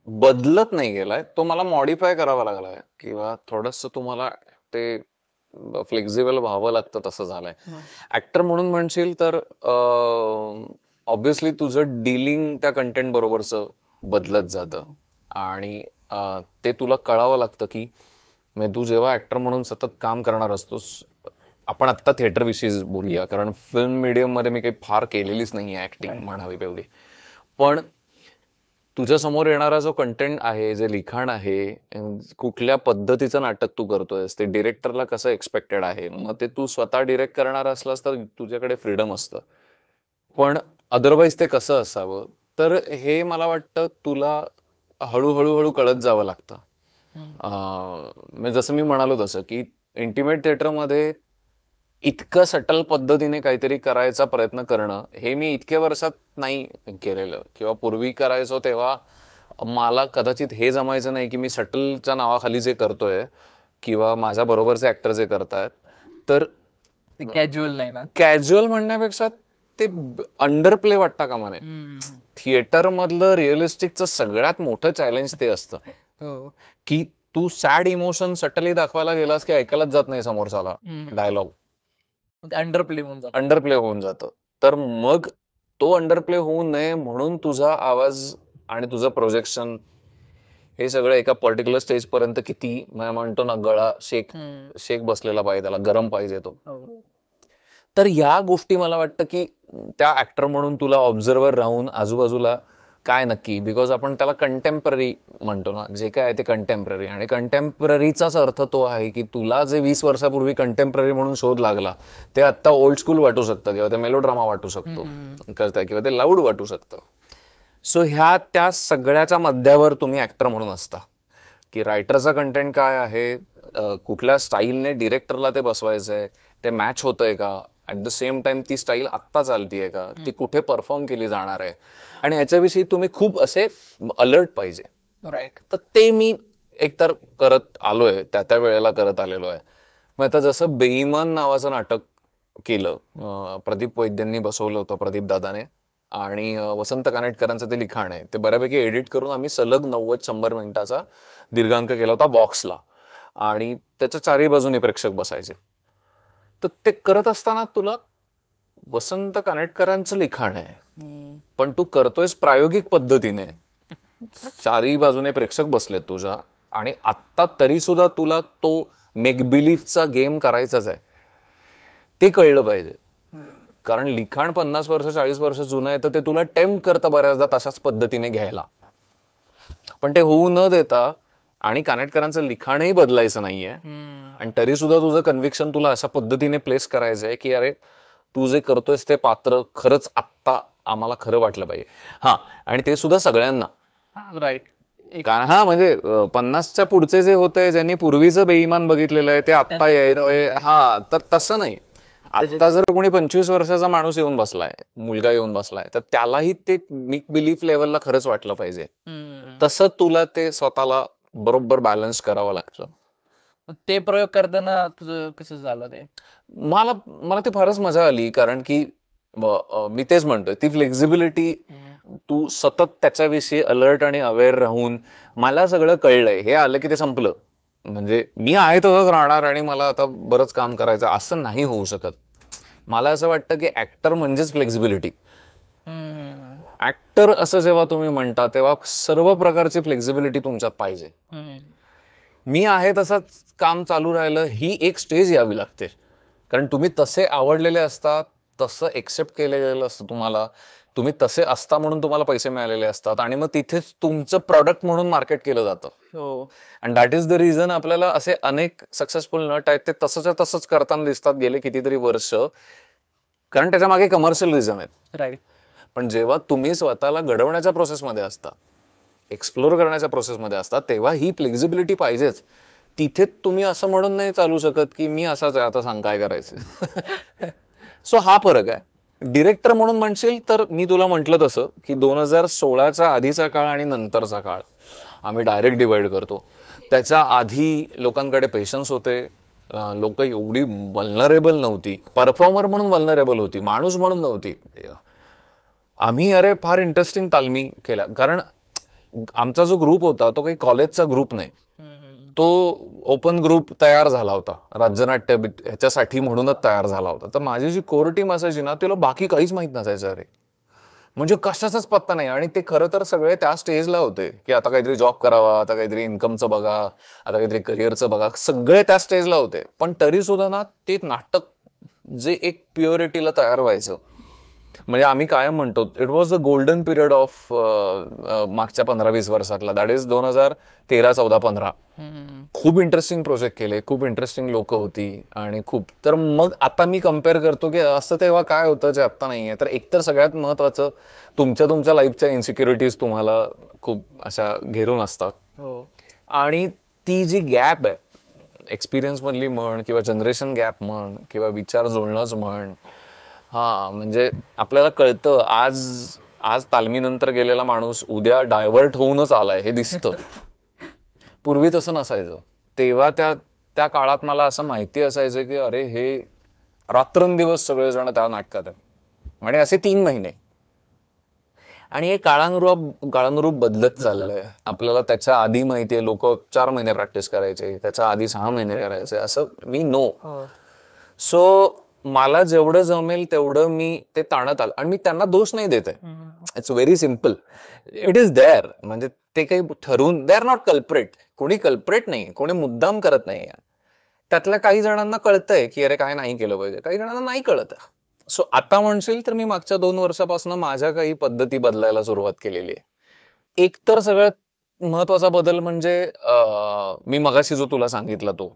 बदलत नाही गेलाय, तो मला मॉडिफाय करावा लागलाय किंवा थोडंसं तुम्हाला ते फ्लेक्झिबल व्हावं लागतं, तसं झालंय. ऍक्टर म्हणून म्हणशील तर ऑब्व्हियसली तुझं डीलिंग त्या कंटेंट बरोबरचं बदलत जातं आणि ते तुला कळावं लागतं की म्हणजे तू जेव्हा ऍक्टर म्हणून सतत काम करणार असतोस. आपण आत्ता थिएटर विषयी बोलूया कारण फिल्म मीडियम मध्ये मी काही फार केलेलीच नाहीये ऍक्टिंग म्हणावी तेवढी. पण तुझ्या समोर येणारा जो कंटेंट आहे, जे लिखाण आहे, कुठल्या पद्धतीचं नाटक तू करतोयस, ते डिरेक्टरला कसं एक्सपेक्टेड आहे, मग ते तू स्वतः डिरेक्ट करणार असलास तर तुझ्याकडे फ्रीडम असतं. पण अदरवाईज ते कसं असावं, तर हे मला वाटतं तुला हळूहळू कळत जावं लागतं. म्हणजे जसं मी म्हणालो तसं की इंटिमेट थिएटरमध्ये इतकं सटल पद्धतीने काहीतरी करायचा प्रयत्न करणं हे मी इतक्या वर्षात नाही केलेलं, किंवा पूर्वी करायचो तेव्हा मला कदाचित हे जमायचं नाही की मी सटलच्या नावाखाली जे करतोय किंवा माझ्या बरोबरचे ऍक्टर जे करतायत तर कॅज्युअल नाही ना. कॅज्युअल म्हणण्यापेक्षा ते अंडर प्ले वाटता कामा नये. थिएटर मधलं रिअलिस्टिकचं सगळ्यात मोठं चॅलेंज ते असतं की तू सॅड इमोशन सटली दाखवायला गेलास की ऐकायलाच जात नाही समोरच्याला डायलॉग, अंडरप्ले होऊन जातं. तर मग तो अंडरप्ले होऊ नये म्हणून तुझा आवाज आणि तुझं प्रोजेक्शन हे सगळं एका पर्टिक्युलर स्टेज पर्यंत किती म्हणतो ना गळा शेक बसलेला पाहिजे, त्याला गरम पाहिजे तो. तर या गोष्टी मला वाटतं की त्या ऍक्टर म्हणून तुला ऑब्झर्वर राहून आजूबाजूला काय नक्की, बिकॉज आपण त्याला कंटेम्पररी म्हणतो ना, जे काय आहे ते कंटेम्पररी, आणि कंटेम्पररीचाच अर्थ तो आहे की तुला जे 20 वर्षापूर्वी कंटेम्पररी म्हणून शोध लागला ते आता ओल्ड स्कूल वाटू शकतं, किंवा ते मेलोड्रामा वाटू शकतो किंवा ते लाऊड वाटू शकतं. सो ह्या त्या सगळ्याच्या मध्यावर तुम्ही ऍक्टर म्हणून असता की रायटरचा कंटेंट काय आहे, कुठल्या स्टाईलने डिरेक्टरला ते बसवायचंय, ते मॅच होतंय का, ऍट द सेम टाइम ती स्टाईल आत्ता चालतीये का, ती कुठे परफॉर्म केली जाणार आहे, आणि याच्याविषयी तुम्ही खूप असे अलर्ट पाहिजे. राईट. तर ते मी एकतर करत आलोय, त्या वेळेला करत आलेलो आहे. मग आता जसं बेईमान नावाचं नाटक केलं, प्रदीप वैद्यांनी बसवलं होतं, प्रदीप दादाने, आणि वसंत कानेटकरांचं ते लिखाण आहे, ते बऱ्यापैकी एडिट करून आम्ही सलग 90-100 मिनिटाचा दीर्घांक केला होता बॉक्सला, आणि त्याच्या चारही बाजूने प्रेक्षक बसायचे. तर ते करत असताना तुला वसंत कानेटकरांचं लिखाण आहे पण तू करतोयस प्रायोगिक पद्धतीने, चारही बाजूने प्रेक्षक बसलेत तुझ्या, आणि आत्ता तरी सुद्धा तुला तो मेकबिलीफचा गेम करायचाच आहे, ते कळलं पाहिजे. कारण लिखाण 50 वर्ष 40 वर्ष जुनं आहे, तर ते तुला टेम्प्ट करतं बऱ्याचदा तशाच पद्धतीने घ्यायला. पण ते होऊ न देता, आणि कानेटकरांचं लिखाणही बदलायचं नाहीये, आणि तरी सुद्धा तुझं कन्व्हिक्शन तुला अशा पद्धतीने प्लेस करायचंय की अरे तू जे करतोयस ते पात्र खरंच आत्ता आम्हाला खरं वाटलं पाहिजे. हा, आणि ते सुद्धा सगळ्यांना. राईट. कारण म्हणजे 50च्या पुढचे जे होते, ज्यांनी पूर्वीचं बेईमान बघितलेलं आहे ते आत्ता येतोय, हा, तर तसं नाही. आता जर कोणी 25 वर्षाचा माणूस येऊन बसलाय, मुलगा येऊन बसलाय, तर त्यालाही ते मेक बिलीफ लेवलला खरंच वाटलं पाहिजे. तसं तुला ते स्वतःला बरोबर बॅलन्स करावं लागतं. ते प्रयोग करताना तुझं कसं झालं ते? मला ते फारच मजा आली, कारण की मी तेच म्हणतोय ती फ्लेक्झिबिलिटी तू सतत त्याच्याविषयी अलर्ट आणि अवेअर राहून मला सगळं कळलंय हे आलं की ते संपलं. म्हणजे मी आहे तसंच राहणार आणि मला आता बरंच काम करायचं असं नाही होऊ शकत. मला असं वाटतं की ऍक्टर म्हणजेच फ्लेक्झिबिलिटी. ऍक्टर असं जेव्हा तुम्ही म्हणता तेव्हा सर्व प्रकारची फ्लेक्झिबिलिटी तुमच्यात पाहिजे. मी आहे तसंच काम चालू राहिलं ही एक स्टेज यावी लागते. कारण तुम्ही तसे आवडलेले असतात, तसं एक्सेप्ट केलं गेलेलं असतं तुम्हाला, तुम्ही तसे असता म्हणून तुम्हाला पैसे मिळालेले असतात आणि मग तिथेच तुमचं प्रॉडक्ट म्हणून मार्केट केलं जातं. And that is the reason आपल्याला असे अनेक सक्सेसफुल नट आहेत ते तसंच्या तसंच करताना दिसतात गेले कितीतरी वर्ष, कारण त्याच्या मागे कमर्शियल रिझन आहेत. राईट. पण जेव्हा तुम्ही स्वतःला घडवण्याच्या प्रोसेसमध्ये असता, एक्सप्लोर करण्याच्या प्रोसेसमध्ये असतात, तेव्हा ही फ्लेक्झिबिलिटी पाहिजेच. तिथे तुम्ही असं म्हणून नाही चालू शकत की मी असाच आहे आता सांग काय करायचं. सो हा फरक आहे. डिरेक्टर म्हणून म्हणशील तर मी तुला म्हटलं तसं की 2016च्या आधीचा काळ आणि नंतरचा काळ आम्ही डायरेक्ट डिवाइड करतो. त्याच्या आधी लोकांकडे पेशन्स होते, लोक एवढी वल्नरेबल नव्हती, परफॉर्मर म्हणून वल्नरेबल होती, माणूस म्हणून नव्हती. आम्ही अरे फार इंटरेस्टिंग तालमी केल्या, कारण आमचा जो ग्रुप होता तो काही कॉलेजचा ग्रुप नाही, तो ओपन ग्रुप तयार झाला होता राज्यनाट्य ह्याच्यासाठी म्हणूनच तयार झाला होता. तर माझी जी कोर टीम असायची ना तिला बाकी काहीच माहित नसायचं. अरे म्हणजे कशाचाच पत्ता नाही. आणि ते खरं तर सगळे त्या स्टेजला होते की आता काहीतरी जॉब करावा, आता काहीतरी इन्कमचं बघा, आता काहीतरी करिअरचं बघा, सगळे त्या स्टेजला होते. पण तरी सुद्धा ना ते नाटक जे एक प्युरिटीला तयार व्हायचं, म्हणजे आम्ही कायम म्हणतो it was a golden period of मागच्या 15-20 वर्षातला, दॅट इज 2013, 14, 15. खूप इंटरेस्टिंग प्रोजेक्ट केले, खूप इंटरेस्टिंग लोक होती आणि खूप. तर मग आता मी कम्पेअर करतो की असं तेव्हा काय होतं जे आता नाहीये. तर एकतर सगळ्यात महत्वाचं तुमच्या लाईफच्या इन्सिक्युरिटीज तुम्हाला खूप अशा घेरून असतात. आणि ती जी गॅप आहे एक्सपिरियन्स मधली म्हण किंवा जनरेशन गॅप म्हण किंवा विचार जुळणंच म्हण, हा म्हणजे आपल्याला कळतं आज तालमीनंतर गेलेला माणूस उद्या डायव्हर्ट होऊनच आलाय हे दिसतं. पूर्वी तसं नसायचं. तेव्हा त्या काळात मला असं माहिती असायचं की अरे हे रात्रंदिवस सगळेजण त्या नाटकात आहेत आणि असे 3 महिने. आणि हे काळानुरूप बदलत चाललंय. आपल्याला त्याच्या आधी माहितीये लोक 4 महिने प्रॅक्टिस करायचे, त्याच्या आधी 6 महिने करायचे, असं वी नो. सो मला जेवढं जमेल तेवढं मी ते ताणत आलं आणि मी त्यांना दोष नाही देत आहे. It's very simple, it is there. म्हणजे ते काही ठरवून, दे आर नॉट कल्प्रेट. कोणी कल्प्रेट नाही, कोणी मुद्दाम करत नाही. त्यातल्या काही जणांना कळतंय की अरे काय नाही केलं पाहिजे, काही जणांना नाही कळत. सो आता म्हणशील तर मी मागच्या 2 वर्षापासून माझ्या काही पद्धती बदलायला सुरुवात केलेली आहे. एक तर सगळ्यात महत्वाचा बदल म्हणजे मी मगाशी जो तुला सांगितला तो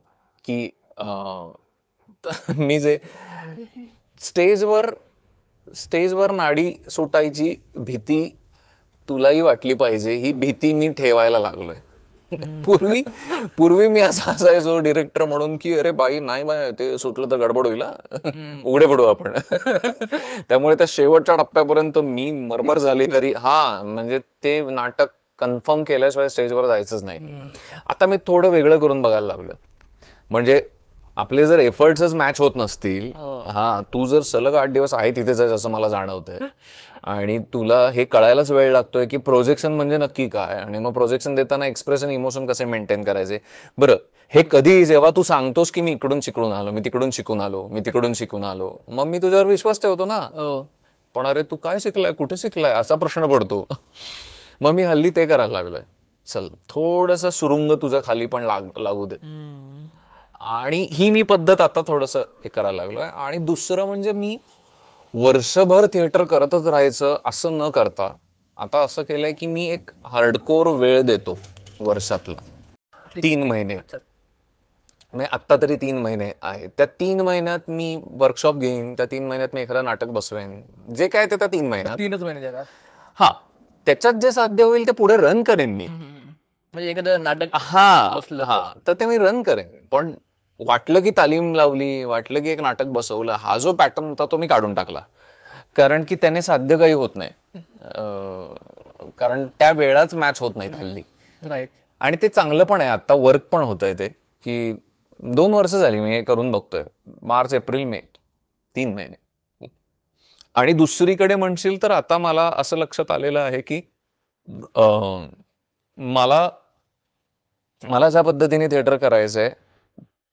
की मी जे स्टेजवर नाडी सुटायची भीती तुलाही वाटली पाहिजे, ही भीती मी ठेवायला लागलोय. पूर्वी मी असं असायचो डिरेक्टर म्हणून की अरे बाई नाही बाय ते सुटलं तर गडबड होईल, उघडे पडू आपण. त्यामुळे त्या शेवटच्या टप्प्यापर्यंत मी मरमर झाली तरी म्हणजे ते नाटक कन्फर्म केल्याशिवाय स्टेजवर जायचंच नाही. आता मी थोडं वेगळं करून बघायला लागलं. म्हणजे आपले जर एफर्ट्सच मॅच होत नसतील, तू जर सलग 8 दिवस आहे तिथेच आहे असं मला जाणवतंय आणि तुला हे कळायलाच वेळ लागतोय की प्रोजेक्शन म्हणजे नक्की काय आणि मग प्रोजेक्शन देताना एक्सप्रेशन इमोशन कसे मेंटेन करायचे. बरं हे कधी जेव्हा तू सांगतोस की मी इकडून शिकून आलो, मी तिकडून शिकून आलो, मी तिकडून शिकून आलो, मग मी तुझ्यावर विश्वास ठेवतो ना. पण अरे तू काय शिकलाय, कुठे शिकलाय असा प्रश्न पडतो. मग मी हल्ली ते करायला लागलोय, चल थोडस सुरुंग तुझं खाली पण लागू दे. आणि ही मी पद्धत आता थोडस हे करायला लागलोय. आणि दुसरं म्हणजे मी वर्षभर थिएटर करतच राहायचं असं न करता आता असं केलंय की मी एक हार्डकोर वेळ देतो वर्षातला 3 महिने. म्हणजे आत्ता तरी 3 महिने आहे, त्या 3 महिन्यात मी वर्कशॉप घेईन, त्या 3 महिन्यात मी एखादं नाटक बसवेन, जे काय ते त्या 3 महिन्यात 3च महिने त्याच्यात जे साध्य होईल ते पुढे रन करेन मी. म्हणजे एखादं नाटक तर ते मी रन करेन. पण वाटलं की तालीम लावली, वाटलं की एक नाटक बसवलं, हा जो पॅटर्न होता तो मी काढून टाकला. कारण की त्याने साध्य काही होत नाही, कारण त्या वेळाच मॅच होत नाहीत हल्ली. राईट. आणि ते चांगलं पण आहे, आता वर्क पण होत आहे ते की 2 वर्ष झाली मी हे करून बघतोय. मार्च, एप्रिल, मे 3 महिने आणि दुसरीकडे म्हणशील तर आता मला असं लक्षात आलेलं आहे की अं, मला मला ज्या पद्धतीने थिएटर करायचंय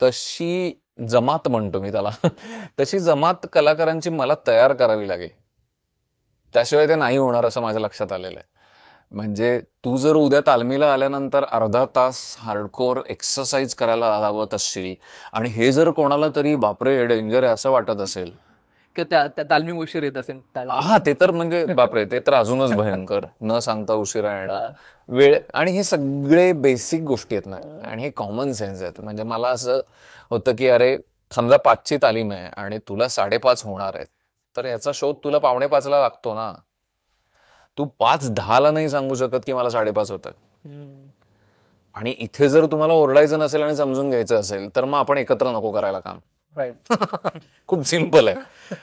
तशी जमात म्हणतो मी त्याला तशी जमात कलाकारांची मला तयार करावी लागेल. त्याशिवाय ते नाही होणार असं माझ्या लक्षात आलेलं आहे. म्हणजे तू जर उद्या तालमीला आल्यानंतर अर्धा तास हार्डकोर एक्सरसाइज करायला लावत असशील आणि हे जर कोणाला तरी बापरे हे डेंजर आहे असं वाटत असेल, की त्या तालमी उशीर येत असेल त्याला. हा ते तर म्हणजे बापरे ते तर अजूनच भयंकर, न सांगता उशिरा येणं, वेळ, आणि हे सगळे बेसिक गोष्टी आहेत ना, आणि हे कॉमन सेन्स आहेत. म्हणजे मला असं होतं की अरे समजा 5ची तालीम आहे आणि तुला 5:30 होणार आहेत, तर याचा शोध तुला 4:45ला लागतो ना. तू 5:10ला नाही सांगू शकत की मला 5:30 होतात. आणि इथे जर तुम्हाला ओरडायचं नसेल आणि समजून घ्यायचं असेल तर मग आपण एकत्र नको करायला काम. राईट. खूप सिम्पल आहे.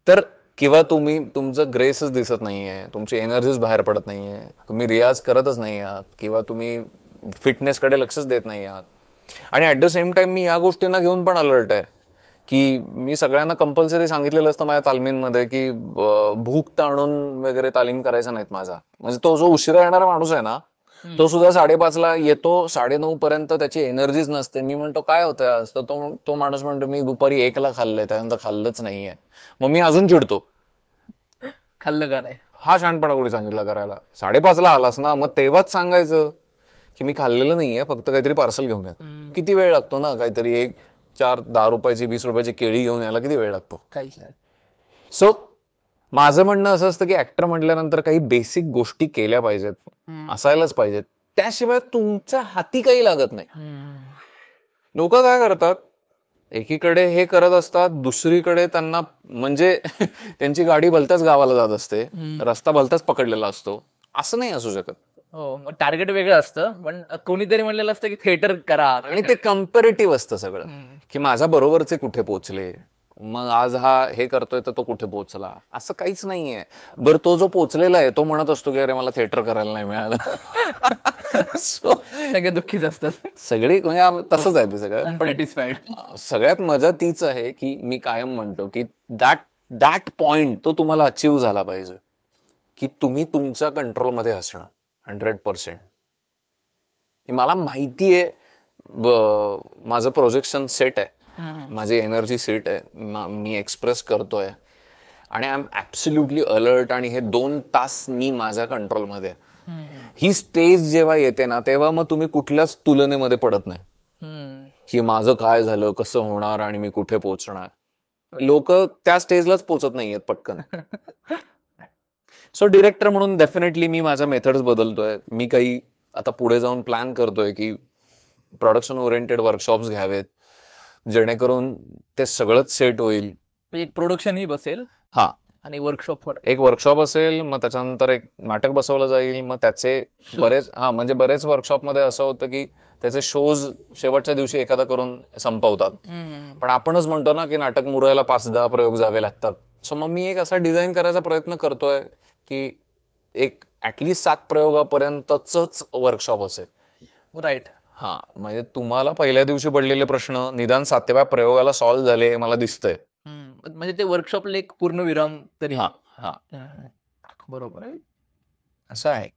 तर किंवा तुम्ही तुमचं ग्रेसच दिसत नाहीये, तुमची एनर्जीच बाहेर पडत नाहीये, तुम्ही रियाज करतच नाही आहात किंवा तुम्ही फिटनेसकडे लक्षच देत नाही आहात. आणि ऍट द सेम टाइम मी या गोष्टींना घेऊन पण अलर्ट आहे की मी सगळ्यांना कंपल्सरी सांगितलेलं असतं माझ्या तालमींमध्ये की भूक ताणून वगैरे तालीम करायचा नाहीत माझा. म्हणजे तो जो उशिरा येणारा माणूस आहे ना, तो सुद्धा 5:30ला येतो, 9:30 पर्यंत त्याची एनर्जीच नसते. मी म्हणतो काय होतंय आज, तर तो माणूस म्हणतो मी दुपारी 1ला खाल्लंय त्यानंतर खाल्लंच नाहीये. मग मी अजून चिडतो, खाल्लं का नाही. हा शहाणपणा कोणी सांगितलं करायला. 5:30ला आलास ना, मग तेव्हाच सांगायचं की मी खाल्लेलं नाहीये, फक्त काहीतरी पार्सल घेऊन या. किती वेळ लागतो ना, काहीतरी 10 रुपयाची 20 रुपयाची केळी घेऊन यायला किती वेळ लागतो. काहीच नाही. सो माझं म्हणणं असं असतं की ऍक्टर म्हटल्यानंतर काही बेसिक गोष्टी केल्या पाहिजेत, असायलाच पाहिजेत. त्याशिवाय तुमच्या हाती काही लागत नाही. लोक काय करतात, एकीकडे हे करत असतात, दुसरीकडे त्यांना म्हणजे त्यांची गाडी भलत्याच गावाला जात असते, रस्ता भलताच पकडलेला असतो. असं नाही असू शकत. हो, टार्गेट वेगळं असतं, पण कोणीतरी म्हणलेलं असतं की थिएटर करा. आणि ते कम्पॅरेटिव्ह असतं सगळं, की माझ्या बरोबरचे कुठे पोहोचले, मग आज हा हे करतोय तर तो कुठे पोहोचला, असं काहीच नाहीये. बरं तो जो पोहोचलेला आहे तो म्हणत असतो की अरे मला थिएटर करायला नाही मिळालं. So, सगळे दुःखीच असतात. सगळी म्हणजे तसंच आहे ते सगळं. पण सॅटिस्फाईड. सगळ्यात मजा तीच आहे की मी कायम म्हणतो की दॅट पॉइंट तो तुम्हाला अचीव्ह झाला पाहिजे की तुम्ही तुमच्या कंट्रोलमध्ये असणं 100%. मला माहिती आहे माझं प्रोजेक्शन सेट आहे, माझी एनर्जी सेट आहे, मी एक्सप्रेस करतोय आणि आय एम ऍब्सोल्युटली अलर्ट, आणि हे 2 तास मी माझ्या कंट्रोलमध्ये. ही स्टेज जेव्हा येते ना तेव्हा मग तुम्ही कुठल्याच तुलनेमध्ये पडत नाही की माझं काय झालं, कसं होणार आणि मी कुठे पोहोचणार. लोक त्या स्टेजलाच पोहोचत नाहीयेत पटकन. सो डिरेक्टर म्हणून डेफिनेटली मी माझ्या मेथड्स बदलतोय. मी काही आता पुढे जाऊन प्लॅन करतोय की प्रोडक्शन ओरिएंटेड वर्कशॉप्स घ्यावेत, जेणेकरून ते सगळंच सेट होईल. एक प्रोडक्शनही बसेल. हा, आणि वर्कशॉप एक वर्कशॉप असेल, मग त्याच्यानंतर एक नाटक बसवलं जाईल, मग त्याचे म्हणजे बरेच वर्कशॉपमध्ये असं होतं की त्याचे शोज शेवटच्या दिवशी एखादा करून संपवतात. पण आपणच म्हणतो ना की नाटक मुरायला 5-10 प्रयोग जावे लागतात. सो मग मी एक असा डिझाईन करायचा प्रयत्न करतोय की एक ऍटलीस्ट 7 प्रयोगापर्यंतच वर्कशॉप असेल. राईट. हा, म्हणजे तुम्हाला पहिल्या दिवशी पडलेले प्रश्न निदान 7व्या प्रयोगाला सॉल्व्ह झाले मला दिसतंय. म्हणजे ते वर्कशॉपला एक पूर्ण विराम तरी. हा हा, बरोबर आहे. असं आहे.